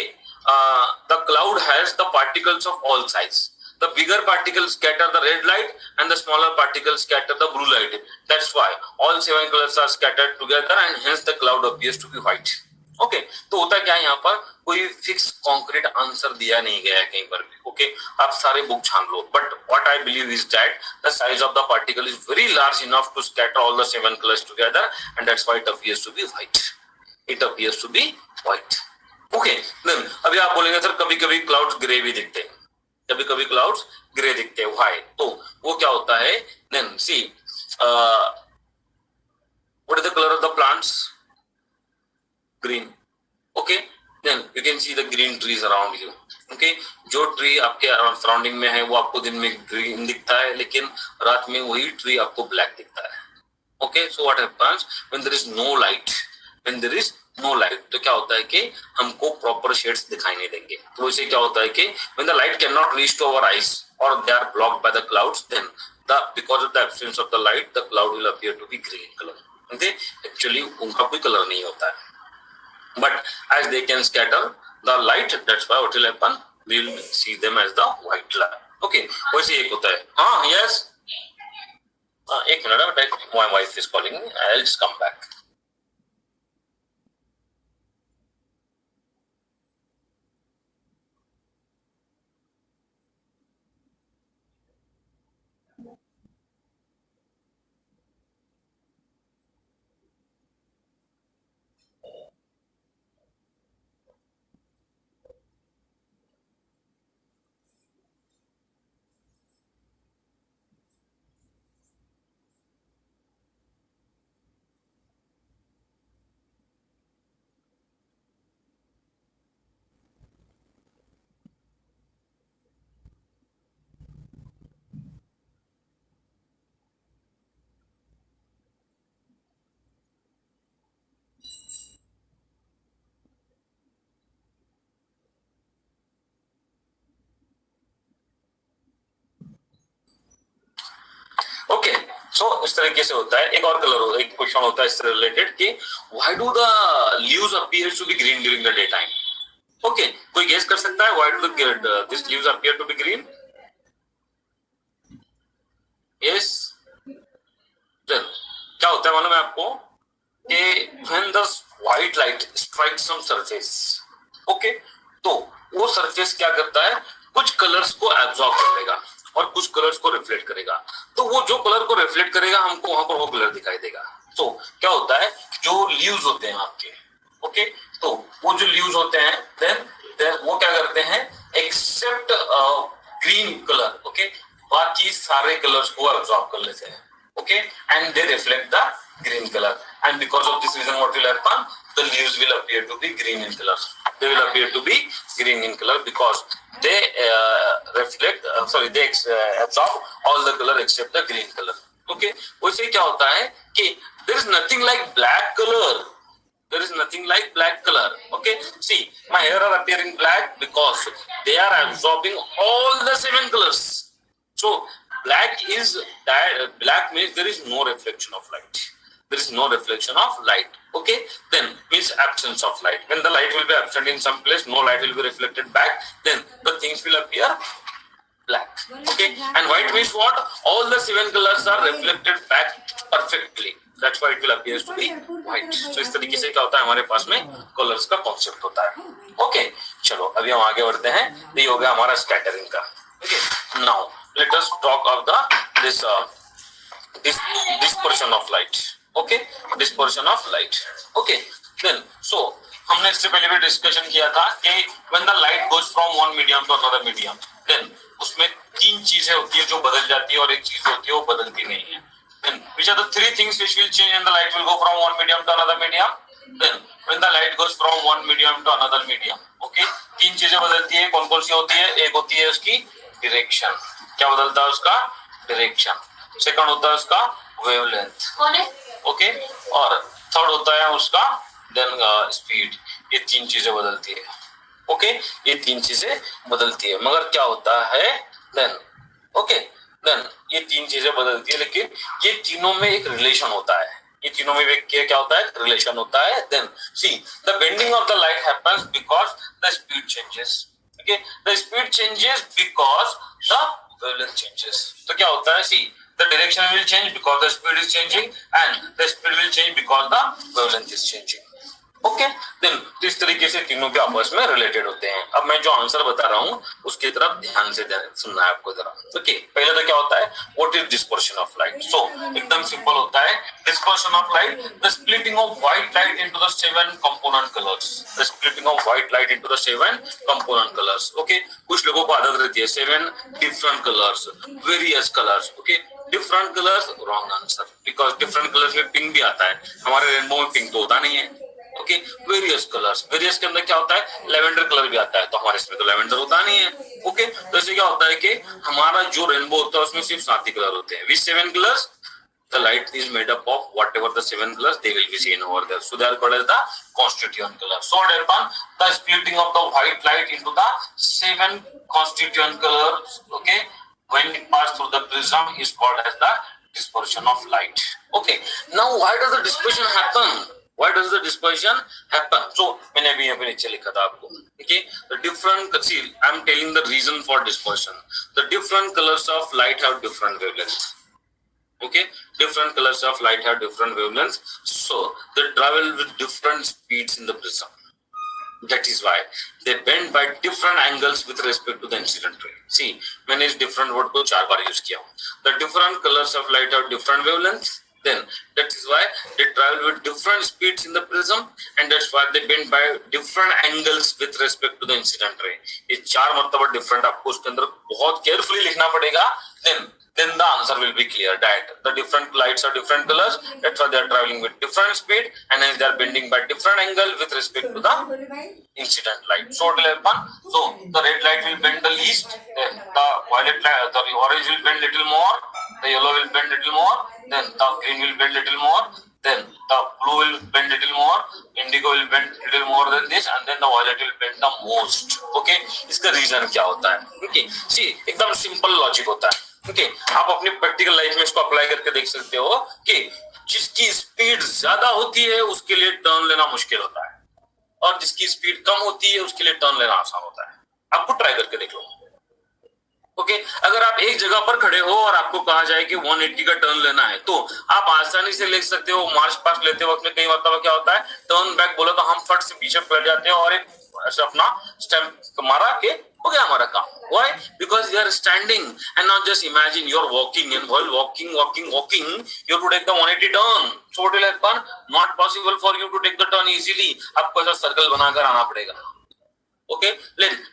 the cloud has the particles of all size. The bigger particles scatter the red light and the smaller particles scatter the blue light. That's why all 7 colors are scattered together and hence the cloud appears to be white. Okay, तो होता क्या है यहाँ पर? कोई fix concrete answer दिया नहीं गया है कहीं पर भी. ओके, आप सारे बुक छान लो, but what I believe is that the size of the particle is very large enough to scatter all the 7 colours together and that's why it appears to be white. It appears to be white. Okay, then अभी आप बोलेंगे sir कभी कभी clouds grey भी दिखते हैं, कभी कभी क्लाउड्स ग्रे दिखते हैं. व्हाई? तो वो क्या होता है? Then see what is the colour of the plants? green. Okay, then you can see the green trees around you. Okay, जो ट्री आपके सराउंडिंग में है वो आपको दिन में ग्रीन दिखता है, लेकिन रात में वही ट्री आपको ब्लैक दिखता है. Okay, so what happens when there is no light? When there is no light, तो क्या होता है कि हमको प्रॉपर शेड्स दिखाई नहीं देंगे. तो इससे क्या होता है कि when the light cannot reach to our eyes or they are blocked by the clouds, then because of the absence of the light, the cloud will appear to be green color. Okay, actually उनका कोई colour नहीं होता है. But as they can scatter the light, that's why what will happen? We will see them as the white light. Okay, वैसे एक होता है. हाँ, yes. एक मिनट, my wife is calling me. I'll just come back. Okay, so इस तरीके से होता है. एक और कलर, एक क्वेश्चन होता है इससे रिलेटेड कि why do the leaves appear to be green during the day time? Okay, कोई गेस कर सकता है why do this leaves appear to be green? Yes, क्या होता है मालूम है आपको कि when the white light strikes some surface, okay, तो वो सरफेस क्या करता है? कुछ कलर्स को एब्जॉर्ब कर लेगा और कुछ कलर्स को रिफ्लेक्ट करेगा. तो वो जो कलर को रिफ्लेक्ट करेगा हमको वहां पर वो कलर दिखाई देगा. तो क्या होता है, जो लीव्स होते हैं आपके, ओके, तो वो जो लीव्स होते हैं देन वो क्या करते हैं? एक्सेप्ट ग्रीन कलर, ओके, बाकी सारे कलर्स को एब्जॉर्ब कर लेते हैं. Okay, and they reflect the green color, and because of this reason what will happen, the leaves will appear to be green in color. They will appear to be green in color because they reflect they absorb all the color except the green color. Okay, वैसे क्या होता है कि there is nothing like black color. There is nothing like black color. Okay, see, my hair are appearing black because they are absorbing all the 7 colors. So black means there is no reflection of light. There is no reflection of light. Okay, then means absence of light. When the light will be absent in some place, no light will be reflected back, then the things will appear black. Okay, and white means what? All the 7 colors are reflected back perfectly. That's why it will appear to be white. So इस तरीके से क्या होता है, हमारे पास में colours का concept होता है. ओके, चलो अभी हम आगे बढ़ते हैं. ये हो गया हमारा स्कैटरिंग का. Okay, now let us talk of this dispersion of light. Okay, dispersion of light. Okay, then so हमने इससे पहले भी डिस्कशन किया था कि when the light goes from one medium to another medium, then उसमें 3 चीजें होती है जो बदल जाती है और एक चीज होती है वो बदलती नहीं है. Then which are the 3 things which will change and the light will go from one medium to another medium? Then when the light goes from one medium to another medium, okay, 3 चीजें बदलती है. कौन कौन सी होती है? एक होती है उसकी डायरेक्शन. क्या बदलता है उसका? डायरेक्शन. सेकंड होता है उसका वेवलेंथ. ओके, और थर्ड होता है उसका देन स्पीड. ये 3 चीजें बदलती है. ओके, ये 3 चीजें बदलती है. मगर क्या होता है देन? ओके, देन ये 3 चीजें बदलती है, लेकिन ये तीनों में एक रिलेशन होता है. ये तीनों में क्या होता है? रिलेशन होता है. Then see the bending of the light happens because the speed changes. Okay, the speed changes because the wavelength changes. तो क्या होता है? See, the direction will change because the speed is changing, and the speed will change because the wavelength is changing. Okay, then इस तरीके से तीनों के आपस में रिलेटेड होते हैं. अब मैं जो आंसर बता रहा हूँ उसकी तरफ ध्यान से सुनना है आपको जरा. ओके, पहले तो क्या होता है? What is dispersion of light? So एकदम सिंपल होता है. Dispersion of light, the splitting of white light into the 7 component colours. The splitting of white light into the 7 component colours. Okay, कुछ लोगों को आदत रहती है 7 different colours, various colours. Okay, different colours wrong answer, because different colours में pink भी आता है. हमारे रेनबो में पिंक तो होता नहीं है. Okay, various colours. वेरियस के अंदर क्या होता है? लेवेंडर कलर भी आता है, तो हमारे इसमें तो लेवेंडर होता नहीं है. ओके, तो इससे क्या होता है कि हमारा जो रेनबो होता है उसमें सिर्फ 7 ही कलर होते हैं. विच 7 colours? The light is made up of whatever the 7 colors they will be seen over there. So they are called as the constituent colors. So therefore, the splitting of the white light into the 7 constituent colors, okay, when it passes through the prism is called as the dispersion of light. Okay, now why does the dispersion happen? Why does the dispersion happen? So मैंने अभी यहाँ पे नीचे लिखा था आपको. Okay, the different, see, I am telling the reason for dispersion. The different colors of light have different wavelengths. Okay, different colors of light have different wavelengths, so they travel with different speeds in the prism. That is why they bend by different angles with respect to the incident ray. See, मैंने इस different word को 4 बार use किया हूँ. The different colors of light have different wavelengths. Then that is why they travel with different speeds in the prism, and that's why they bend by different angles with respect to the incident ray. ये 4 मतलब different आपको उसके अंदर बहुत carefully लिखना पड़ेगा. Then the answer will be clear that the different lights are different colors. That's why they are traveling with different speed, and hence they are bending by different angle with respect to the incident light. So the red light will bend the least. Then the violet light, the orange will bend little more. The yellow will bend little more. Then the green will bend little more. Then the blue will bend little more. Indigo will bend little more than this, and then the violet will bend the most. Okay, इसका reason क्या होता है? Okay, see, एकदम simple logic होता है. Okay, आप अपनी practical life में इसको अप्लाई करके देख सकते हो कि जिसकी स्पीड ज्यादा होती है उसके लिए टर्न लेना मुश्किल होता है, और जिसकी स्पीड कम होती है उसके लिए टर्न लेना आसान होता है. आपको ट्राई करके देख लो. ओके, अगर आप एक जगह पर खड़े हो और आपको कहा जाए कि 180 का टर्न लेना है, तो आप आसानी से ले सकते हो. मार्च पास्ट लेते वक्त में कई बार क्या होता है, टर्न बैक बोला तो हम फट से पीछे पड़ जाते हैं और एक ऐसे अपना स्टेप मारा के हो गया हमारा काम. Why? Because you are standing, and now just imagine you are walking, and while walking, you have to take the 180 turn. So what will happen? Not possible for you to take the turn easily. आपको ऐसा circle बनाकर आना पड़ेगा. Okay,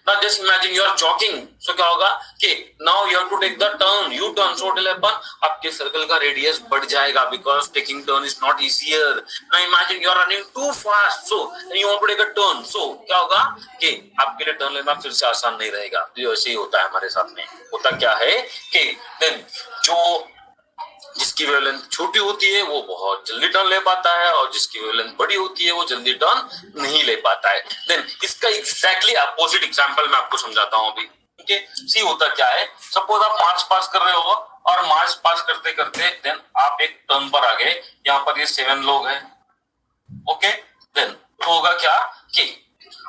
now just imagine you are jogging. So क्या होगा कि now you have to take the turn, you turn. So what will happen? आपके circle का रेडियस बढ़ जाएगा because taking turn is not easier. Now imagine you are running too fast, so you want to take a turn. So क्या होगा कि आपके लिए turn लेना फिर से आसान नहीं रहेगा. तो ऐसे ही होता है हमारे साथ में. होता क्या है कि then जो जिसकी वेवलेंथ छोटी होती है वो बहुत जल्दी टर्न ले पाता है और जिसकी वेवलेंथ बड़ी होती है वो जल्दी टर्न नहीं ले पाता है. देन इसका एग्जैक्टली अपोजिट एग्जांपल मैं आपको समझाता हूं अभी. ओके, सी होता क्या है, सपोज आप मार्च पास कर रहे हो और मार्च पास करते करते देन आप एक टर्न पर आ गए. यहाँ पर ये 7 लोग हैं. ओके, देन तो होगा क्या कि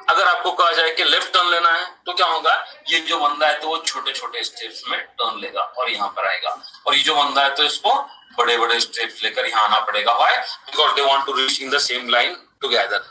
अगर आपको कहा जाए कि लेफ्ट टर्न लेना है तो क्या होगा, ये जो बंदा है तो वो छोटे छोटे स्टेप्स में टर्न लेगा और यहाँ पर आएगा, और ये जो बंदा है तो इसको बड़े बड़े स्टेप्स लेकर यहाँ आना पड़ेगा. Why? Because they want to reach in the same line together.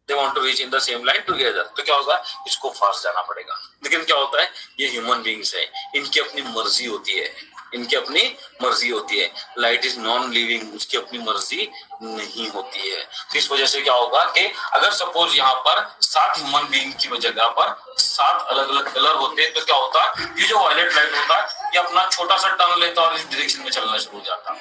They want to reach in the same line together. तो क्या होगा, इसको फास्ट जाना पड़ेगा. लेकिन क्या होता है, ये ह्यूमन बीइंग्स है, इनकी अपनी मर्जी होती है. इनकी अपनी मर्जी होती है. लाइट इज नॉन लिविंग, उसकी अपनी मर्जी नहीं होती है. तो इस वजह से क्या होगा कि अगर सपोज यहाँ पर 7 ह्यूमन बीइंग की जगह पर 7 अलग अलग कलर होते तो क्या होता, ये जो वायलेट लाइट होता ये अपना छोटा सा टर्न लेता और इस डायरेक्शन में चलना शुरू हो जाता.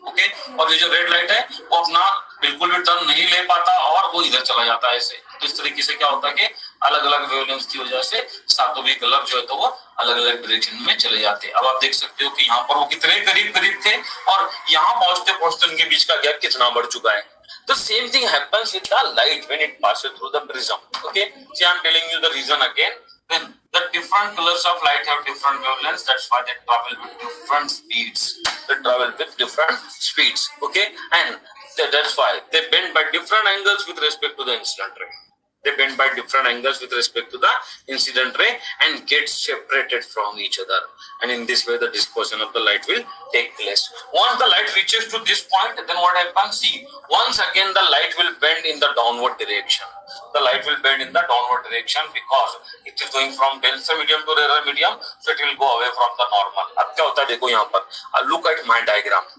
ओके, और ये जो रेड लाइट है वो अपना बिल्कुल भी टर्न नहीं ले पाता और वो इधर चला जाता है ऐसे. तो इस तरीके से क्या होता है कि अलग अलग वेवलेंथ की वजह से सातों भी कलर जो है तो वो अलग अलग डायरेक्शन में चले जाते हैं. अब आप देख सकते हो कि यहाँ पर वो कितने करीब करीब थे और यहाँ पहुंचते पहुंचते उनके बीच का गैप कितना बढ़ चुका है. The same thing happens with the light when it passes through the prism. Okay, see, I'm telling you the reason again. Then the different colors of light have different wavelengths. That's why they travel with different speeds. They travel with different speeds. Okay, and that's why they bend by different angles with respect to the incident ray. They bend by different angles with respect to the incident ray and get separated from each other. And in this way, the dispersion of the light will take place. Once the light reaches to this point, then what happens? See, once again the light will bend in the downward direction. The light will bend in the downward direction because it is going from denser medium to rarer medium, so it will go away from the normal. अब क्या होता है देखो यहाँ पर. Look at my diagram.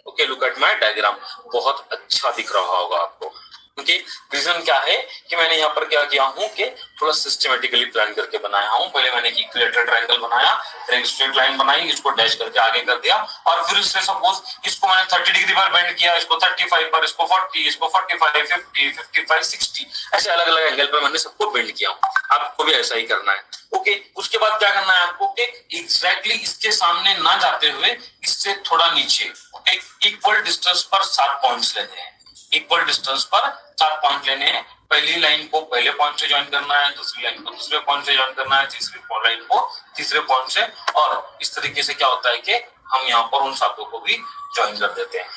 Okay, look at my diagram. बहुत अच्छा दिख रहा होगा आपको. ओके, रीजन क्या है कि मैंने यहाँ पर क्या किया हूँ कि थोड़ा सिस्टमेटिकली प्लान करके बनाया हूँ. पहले मैंने इक्विलेटरल ट्रायंगल बनाया, फिर एक स्ट्रेट लाइन बनाई, इसको डैश करके आगे कर दिया और फिर इससे सपोज इसको मैंने 30 डिग्री पर बेंड किया, इसको 35 पर, इसको 40, इसको 45, 50, 55, 60 ऐसे अलग अलग एंगल पर मैंने सबको बेंड किया. आपको भी ऐसा ही करना है. ओके, उसके बाद क्या करना है आपको कि एग्जैक्टली इसके सामने ना जाते हुए इससे थोड़ा नीचे, ओके, इक्वल डिस्टेंस पर 7 पॉइंट्स लेने हैं. इक्वल डिस्टेंस पर 7 पॉइंट लेने हैं. पहली लाइन को पहले पॉइंट से ज्वाइन करना है, दूसरी लाइन को दूसरे पॉइंट से ज्वाइन करना है, तीसरी लाइन को तीसरे पॉइंट से, और इस तरीके से क्या होता है कि हम यहाँ पर उन सातों को भी ज्वाइन कर देते हैं.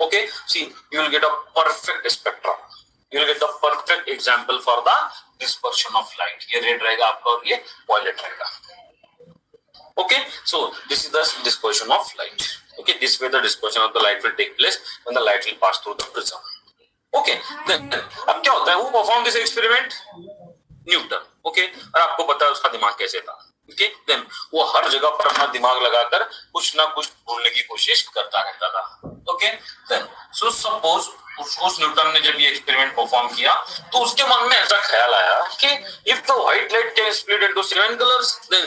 Okay, see, you will get a perfect spectrum, you will get a perfect example for the dispersion of light. ये रेड रहेगा आपका और ये वायलेट रहेगा. Okay, so this is the dispersion of light. Okay, this way the dispersion of the light will take place when the light will pass through the prism. Okay, then अब क्या होता है, who performed this experiment? Newton. Okay, और आपको पता है उसका दिमाग कैसे था. Okay, then वो हर जगह पर अपना दिमाग लगाकर कुछ ना कुछ ढूंढने की कोशिश करता रहता था. Okay, then so suppose उस न्यूटन ने जब ये एक्सपेरिमेंट परफॉर्म किया तो उसके मन में ऐसा ख्याल आया कि if the white light can split into 7 colors, then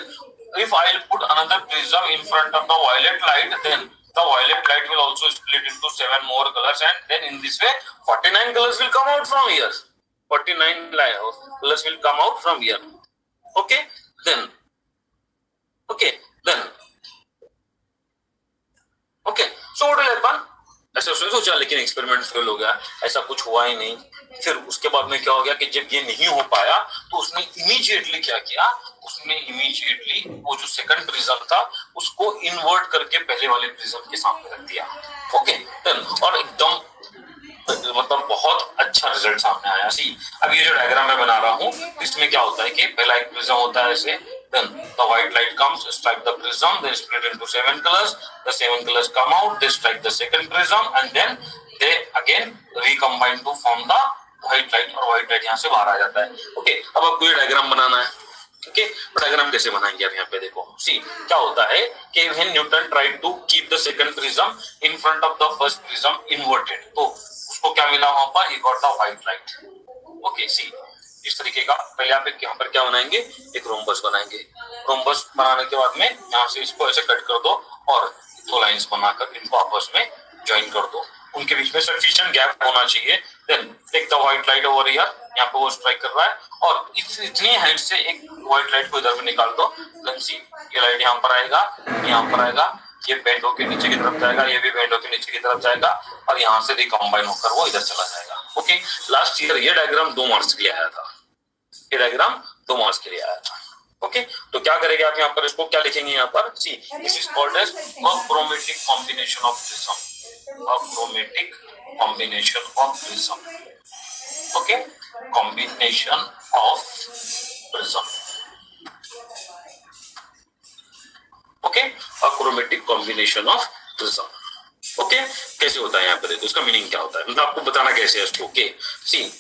if I'll put another prism in front of the violet light, then the violet light will also split into 7 more colors, and then in this way 49 colors will come out from here. 49 colors will come out from here. Okay, then so what will happen? ऐसा उसने सोचा, लेकिन experiment fail हो गया, ऐसा कुछ हुआ ही नहीं. फिर उसके बाद में क्या हो गया कि जब ये नहीं हो पाया तो उसने इमीडिएटली क्या किया, उसने इमीडिएटली वो जो सेकंड प्रिज्म था उसको इन्वर्ट करके पहले वाले प्रिज्म के सामने रख दिया. ओके, और एकदम मतलब बहुत अच्छा रिजल्ट सामने आया. सी, अब ये जो डायग्राम मैं बना रहा हूँ इसमें क्या होता है कि पहला एक प्रिज्म होता है ऐसे, then the white light comes, strike the prism, then split into 7 colors. The 7 colors come out, they strike the second prism, and then they again recombine to form the white light, और white light यहाँ से बाहर आ जाता है. Okay, अब आपको ये diagram बनाना है. ओके, डायग्राम कैसे बनाएंगे आप यहाँ पे देखो. सी, क्या होता है कि when Newton tried to keep the second prism in front of the first prism inverted, तो उसको क्या मिला वहां पर, he got the white light. Okay, see, इस तरीके का। पहले आप एक यहाँ पर क्या बनाएंगे, एक रोम्बस बनाएंगे। रोम्बस बनाने के बाद में यहाँ से इसको ऐसे कट कर दो और दो लाइंस बनाकर इनको आपस में ज्वाइन कर दो। उनके बीच में सफिशिएंट गैप होना चाहिए। Then take the white light over here, यहाँ पे वो स्ट्राइक कर रहा है और इतनी हाइट से एक व्हाइट लाइट को इधर में निकाल दो। देन सी ये लाइट यहाँ पर आएगा, यहाँ पर आएगा, ये बेंड होकर नीचे की तरफ जाएगा, ये भी बेंड होकर नीचे की तरफ जाएगा और यहाँ से रिकम्बाइन होकर वो इधर चला जाएगा। ओके, लास्ट ईयर ये डायग्राम 2 मार्क्स के लिए आया था, ये डायग्राम 2 मार्क्स के लिए आया था। ओके, तो क्या करेंगे आप यहाँ पर, इसको क्या लिखेंगे यहाँ पर, see this is called as achromatic combination of prism, achromatic combination of prism. Okay, combination of prism. Okay, achromatic combination of prism. Okay, कैसे होता है यहाँ पर, तो उसका मीनिंग क्या होता है, मतलब आपको बताना कैसे है इसको। Okay, see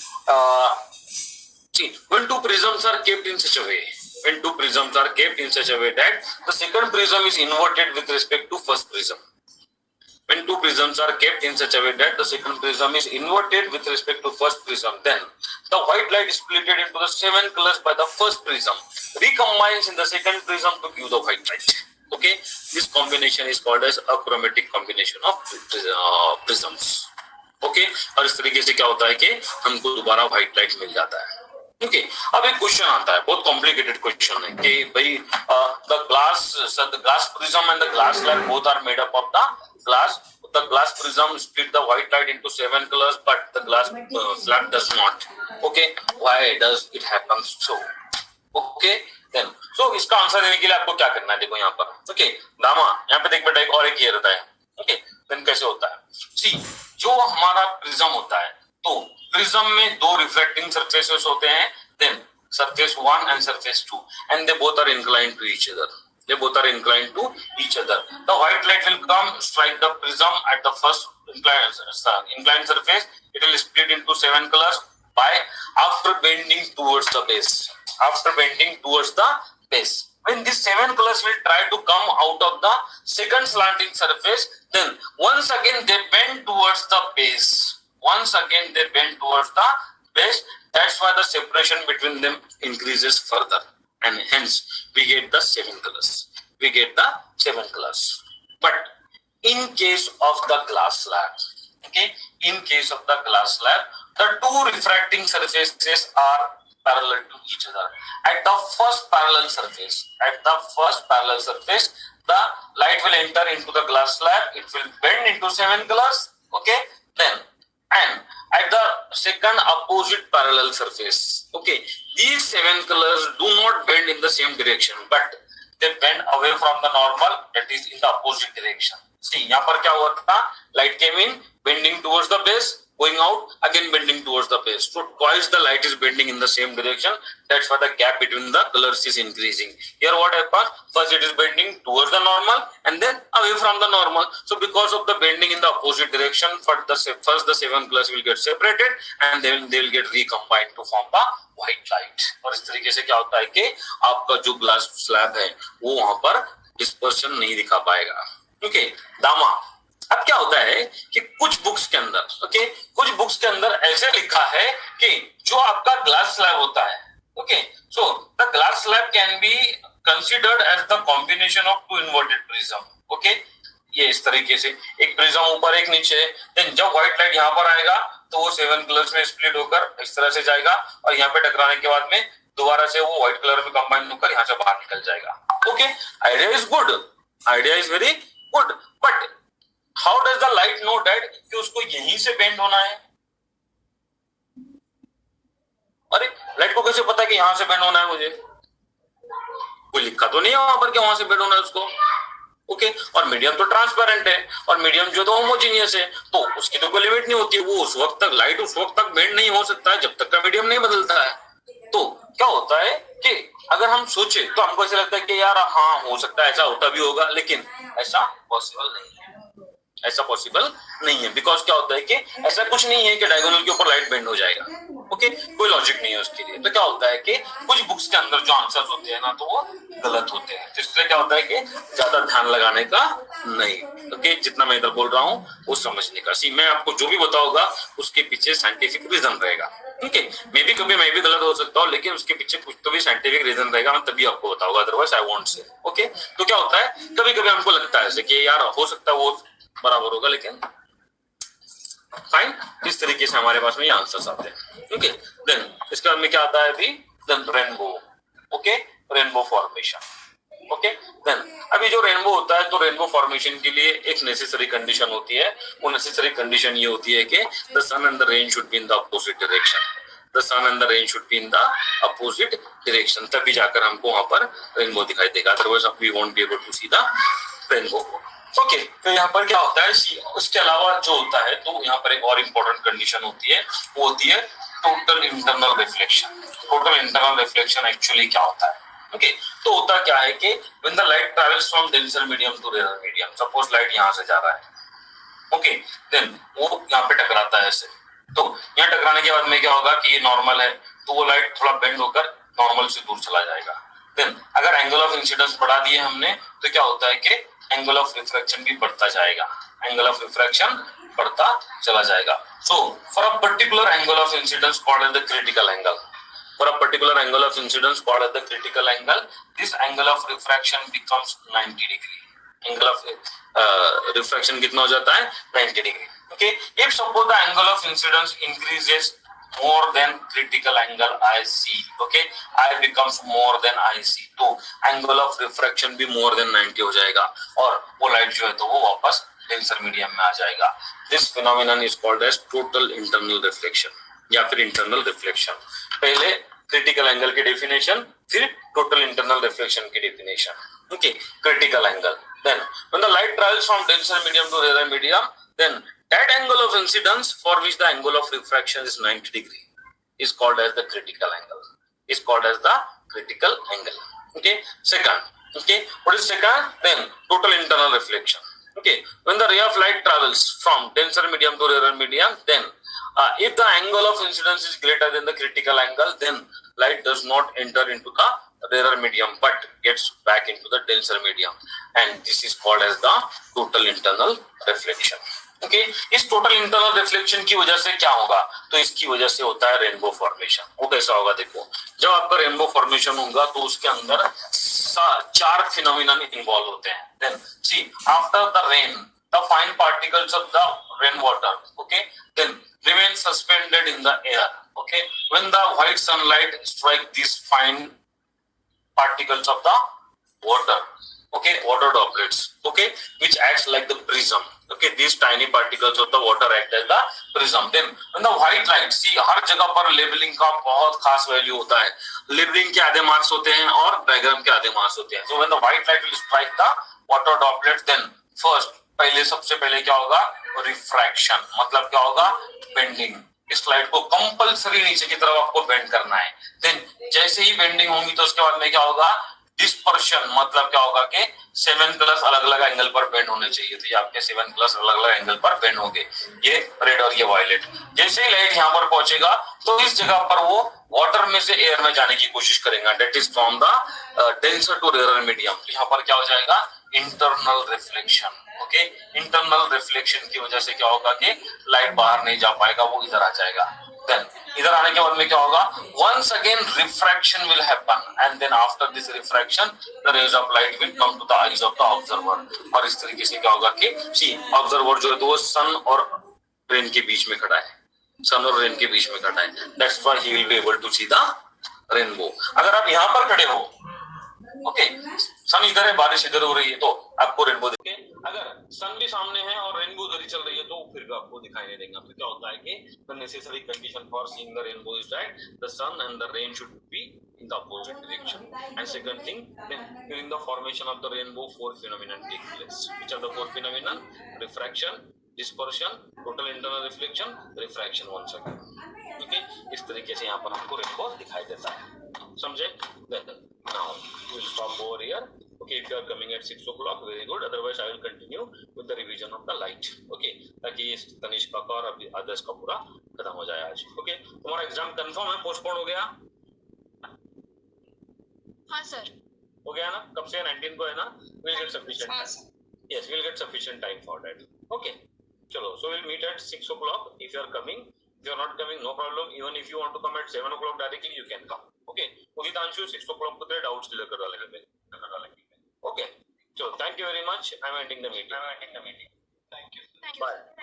when two prisms are kept in such a way, when two prisms are kept in such a way that the second prism is inverted with respect to first prism. When two prisms are kept in such a way that the second prism is inverted with respect to first prism, then the white light is split into the 7 colors by the first prism, recombines in the second prism to give the white light. Okay, this combination is called as achromatic combination of prisms. Okay, और इस तरीके से क्या होता है कि हमको दोबारा व्हाइट लाइट मिल जाता है। ओके, अब एक क्वेश्चन आता है, बहुत कॉम्प्लिकेटेड क्वेश्चन है कि भाई the glass prism and the glass slab both are made up of the glass prism split the white light into 7 colours but the glass slab does not. Okay, why does it happen so? Okay, then so इसका आंसर देने के लिए आपको क्या करना है, देखो यहाँ पर। ओके, दामा यहाँ पे देख बेटा, एक और एक ये रहता है। ओके, देन कैसे होता है, सी जो हमारा प्रिज्म होता है, तो प्रिज्म में 2 रिफ्लेक्टिंग सरफेसेस होते हैं, then surface 1 and surface 2, and they both are inclined to each other. They both are inclined to each other. The white light will come, strike the prism at the first inclined surface. It will split into 7 colors by after bending towards the base. After bending towards the base. When these 7 colors will try to come out of the second slanting surface, then once again they bend towards the base. Once again they bend towards the base. That's why the separation between them increases further, and hence we get the 7 colors. We get the 7 colors. But in case of the glass slab, okay, in case of the glass slab, the 2 refracting surfaces are parallel to each other. At the first parallel surface, the light will enter into the glass slab. It will bend into 7 colors. Okay, then and at the second opposite parallel surface, okay, these 7 colors do not bend in the same direction, but they bend away from the normal, that is in the opposite direction. See, यहाँ पर क्या हुआ था, light came in, bending towards the base, going out, again bending towards the base. So twice the light is bending in the same direction. That's why the gap between the colors is increasing. Here what happens? First it is bending towards the normal and then away from the normal. So because of the bending in the opposite direction, first the 7 colors will get separated and then they will get recombined to form the white light. और इस तरीके से क्या होता है कि आपका जो ग्लास स्लैब है वो वहां पर डिस्पर्शन नहीं दिखा पाएगा। ओके, दामा अब क्या होता है कि कुछ बुक्स के अंदर ऐसे लिखा है कि जो आपका ग्लास स्लैब होता है, okay, so the glass slab can be considered as the combination of 2 inverted prism. Okay, ये इस तरीके से एक प्रिज्म ऊपर एक नीचे, देन जब व्हाइट लाइट यहाँ पर आएगा तो वो 7 कलर्स में स्प्लिट होकर इस तरह से जाएगा और यहाँ पे टकराने के बाद में दोबारा से वो व्हाइट कलर में कंबाइन होकर यहाँ से बाहर निकल जाएगा। Okay, idea is good, idea is very good, but how does the light know that कि उसको यहीं से बेंड होना है? अरे लाइट को कैसे पता है कि यहां से बेंड होना है? मुझे कोई लिखा तो नहीं है वहां पर कि वहां से बेंड होना है उसको। ओके, और मीडियम तो ट्रांसपेरेंट है और मीडियम जो तो होमोजीनियस है, तो उसकी तो कोई लिमिट नहीं होती है, वो उस वक्त तक लाइट उस वक्त तक बेंड नहीं हो सकता है जब तक का मीडियम नहीं बदलता है। तो क्या होता है कि अगर हम सोचे तो हमको ऐसा लगता है कि यार हाँ हो सकता है ऐसा होता भी होगा, लेकिन ऐसा पॉसिबल नहीं है, ऐसा पॉसिबल नहीं है। बिकॉज क्या होता है कि ऐसा कुछ नहीं है कि डायगोनल के ऊपर लाइट बेंड हो जाएगा। ओके, कोई लॉजिक नहीं है उसके लिए। तो क्या होता है कि कुछ बुक्स के अंदर जो आंसर्स होते हैं ना तो वो गलत होते हैं, तो इसलिए क्या होता है कि ज्यादा ध्यान लगाने का नहीं। ओके, जितना मैं इधर बोल रहा हूँ वो समझने का। सी मैं आपको जो भी बताऊंगा उसके पीछे साइंटिफिक रीजन रहेगा। ओके, मे बी कभी मैं भी गलत हो सकता हूँ, लेकिन उसके पीछे कुछ तो भी साइंटिफिक रीजन रहेगा, मैं तभी आपको बताऊंगा, otherwise I won't say. Okay, तो क्या होता है, कभी कभी हमको लगता है ऐसे कि यार हो सकता है वो बराबर होगा, लेकिन फाइन, इस तरीके से हमारे पास में ये आंसर्स आते हैं। ओके, देन इसके बाद में क्या आता है अभी, then rainbow. Okay, rainbow formation. Okay, then अभी जो रेनबो होता है, तो रेनबो फॉर्मेशन के लिए एक नेसेसरी कंडीशन होती है। वो नेसेसरी कंडीशन ये होती है कि the sun and the rain should be in the opposite direction. The sun and the rain should be in the opposite direction, तभी जाकर हमको वहां पर रेनबो दिखाई देगा, otherwise we won't be able to see the rainbow. Okay, तो यहाँ पर क्या होता है, उसके अलावा जो होता है, तो यहाँ पर एक और इम्पोर्टेंट कंडीशन होती है, वो होती है total internal reflection. Total internal reflection actually क्या होता है? ओके, तो होता क्या है कि when the light travels from denser medium to rare medium, suppose light यहाँ से जा रहा है, ओके, देन वो यहाँ पे टकराता है ऐसे, तो यहाँ टकराने के बाद में क्या होगा कि ये नॉर्मल है, तो वो लाइट थोड़ा बेंड होकर नॉर्मल से दूर चला जाएगा। देन अगर एंगल ऑफ इंसिडेंस बढ़ा दिए हमने, तो क्या होता है कि एंगल ऑफ रिफ्रैक्शन भी बढ़ता जाएगा, एंगल ऑफ रिफ्रैक्शन बढ़ता चला जाएगा। So for a particular angle of incidence called as the critical angle, for a particular angle of incidence called as the critical angle, this angle of refraction becomes 90 degree. Angle of refraction कितना हो जाता है? 90 degree. Okay, if suppose the angle of incidence increases more than critical angle IC, okay, I becomes more than IC, तो angle of refraction भी more than 90 हो जाएगा, और वो लाइट जो है तो वो वापस डेंसर मीडियम में आ जाएगा। This phenomenon is called as total internal reflection या फिर इंटरनल रिफ्लेक्शन। पहले क्रिटिकल एंगल की डेफिनेशन, फिर टोटल इंटरनल रिफ्लेक्शन की definition. Okay, critical angle, then when the light travels from denser medium to rare medium, then that angle of incidence for which the angle of refraction is 90 degree is called as the critical angle, is called as the critical angle. Okay, second, okay, what is second? Then total internal reflection. Okay, when the ray of light travels from denser medium to rarer medium, then if the angle of incidence is greater than the critical angle, then light does not enter into the rarer medium but gets back into the denser medium, and this is called as the total internal reflection. Okay, इस total internal reflection की वजह से क्या होगा, तो इसकी वजह से होता है रेनबो फॉर्मेशन। वो कैसा होगा, देखो, जब आपका रेनबो फॉर्मेशन होगा तो उसके अंदर 4 फिनोमिनन इन्वॉल्व होते हैं। Then see after the rain the fine particles of the rain water, okay, then remain suspended in the air, okay, when the white sunlight strike this fine particles of the water, okay, water droplets, okay, which acts like the prism. Okay, these tiny particles of the water act as the prism. Then when the white light, see, हर जगह पर labelling का बहुत खास value होता है। Labelling के आधे marks होते हैं और डायग्राम के आधे मार्क्स होते हैं। So when the white light will strike the water droplets, then first, सबसे पहले क्या होगा, रिफ्रैक्शन, मतलब क्या होगा, बेंडिंग। इस लाइट को कंपल्सरी नीचे की तरफ आपको बेंड करना है। देन जैसे ही बेंडिंग होगी तो उसके बाद में क्या होगा, डिस्पर्शन, मतलब क्या होगा कि 7 प्लस अलग अलग एंगल पर बेंड होने चाहिए, तो ये आपके 7 प्लस अलग अलग एंगल पर बेंड होंगे, ये रेड और ये वायलेट। जैसे ही लाइट यहाँ पर पहुंचेगा तो इस जगह पर वो वाटर में से एयर में जाने की कोशिश करेगा, that is from the denser to rare medium. तो यहाँ पर क्या हो जाएगा, internal reflection. Okay, internal reflection की वजह से क्या होगा कि लाइट बाहर नहीं जा पाएगा, वो इधर आ जाएगा। देन इधर आने के बाद में क्या होगा, once again refraction will happen, and then after this refraction the rays of light will come to the eyes of the observer. और इस तरीके से क्या होगा कि सी ऑब्जर्वर जो है तो वो सन और रेन के बीच में खड़ा है, सन और रेन के बीच में खड़ा है, that's why he will be able to see the rainbow. अगर आप यहाँ पर खड़े हो, ओके, सन इधर है, बारिश इधर हो रही है, तो आपको रेनबो दिखे। अगर सन भी सामने है और रेनबो उधर ही चल रही है तो फिर भी आपको दिखाई नहीं देगा। फिर क्या होता है कि the necessary condition for seeing the rainbow is that the sun and the rain should be in the opposite direction. And second thing, then during the formation of the rainbow, 4 phenomena take place. Which are the 4 phenomena? Refraction, dispersion, total internal reflection, refraction once again. Okay, इस तरीके से यहाँ पर हमको rainbow दिखाई देता है, समझे? Then now we will stop over here. Okay, if you are coming at 6 o'clock, very good. Otherwise, I will continue with the revision of the light. Okay, ताकि तनिष्का का और आदर्श का पूरा खत्म हो जाए आज. Okay, तुम्हारा एग्जाम कंफर्म है, पोस्टपोन हो गया? हाँ सर, हो गया ना? कब से? 19 को है ना? We'll get sufficient time. Yes, we'll get sufficient time for that. Okay, चलो. So we'll meet at 6 o'clock. If you are coming, If you are not coming, no problem. Even if you want to come at 7 o'clock directly, you can come. Okay. उदितांशु 6 o'clock को तेरे doubts clear करवा लेंगे. Okay. So thank you very much. I'm ending the meeting. Thank you. Bye.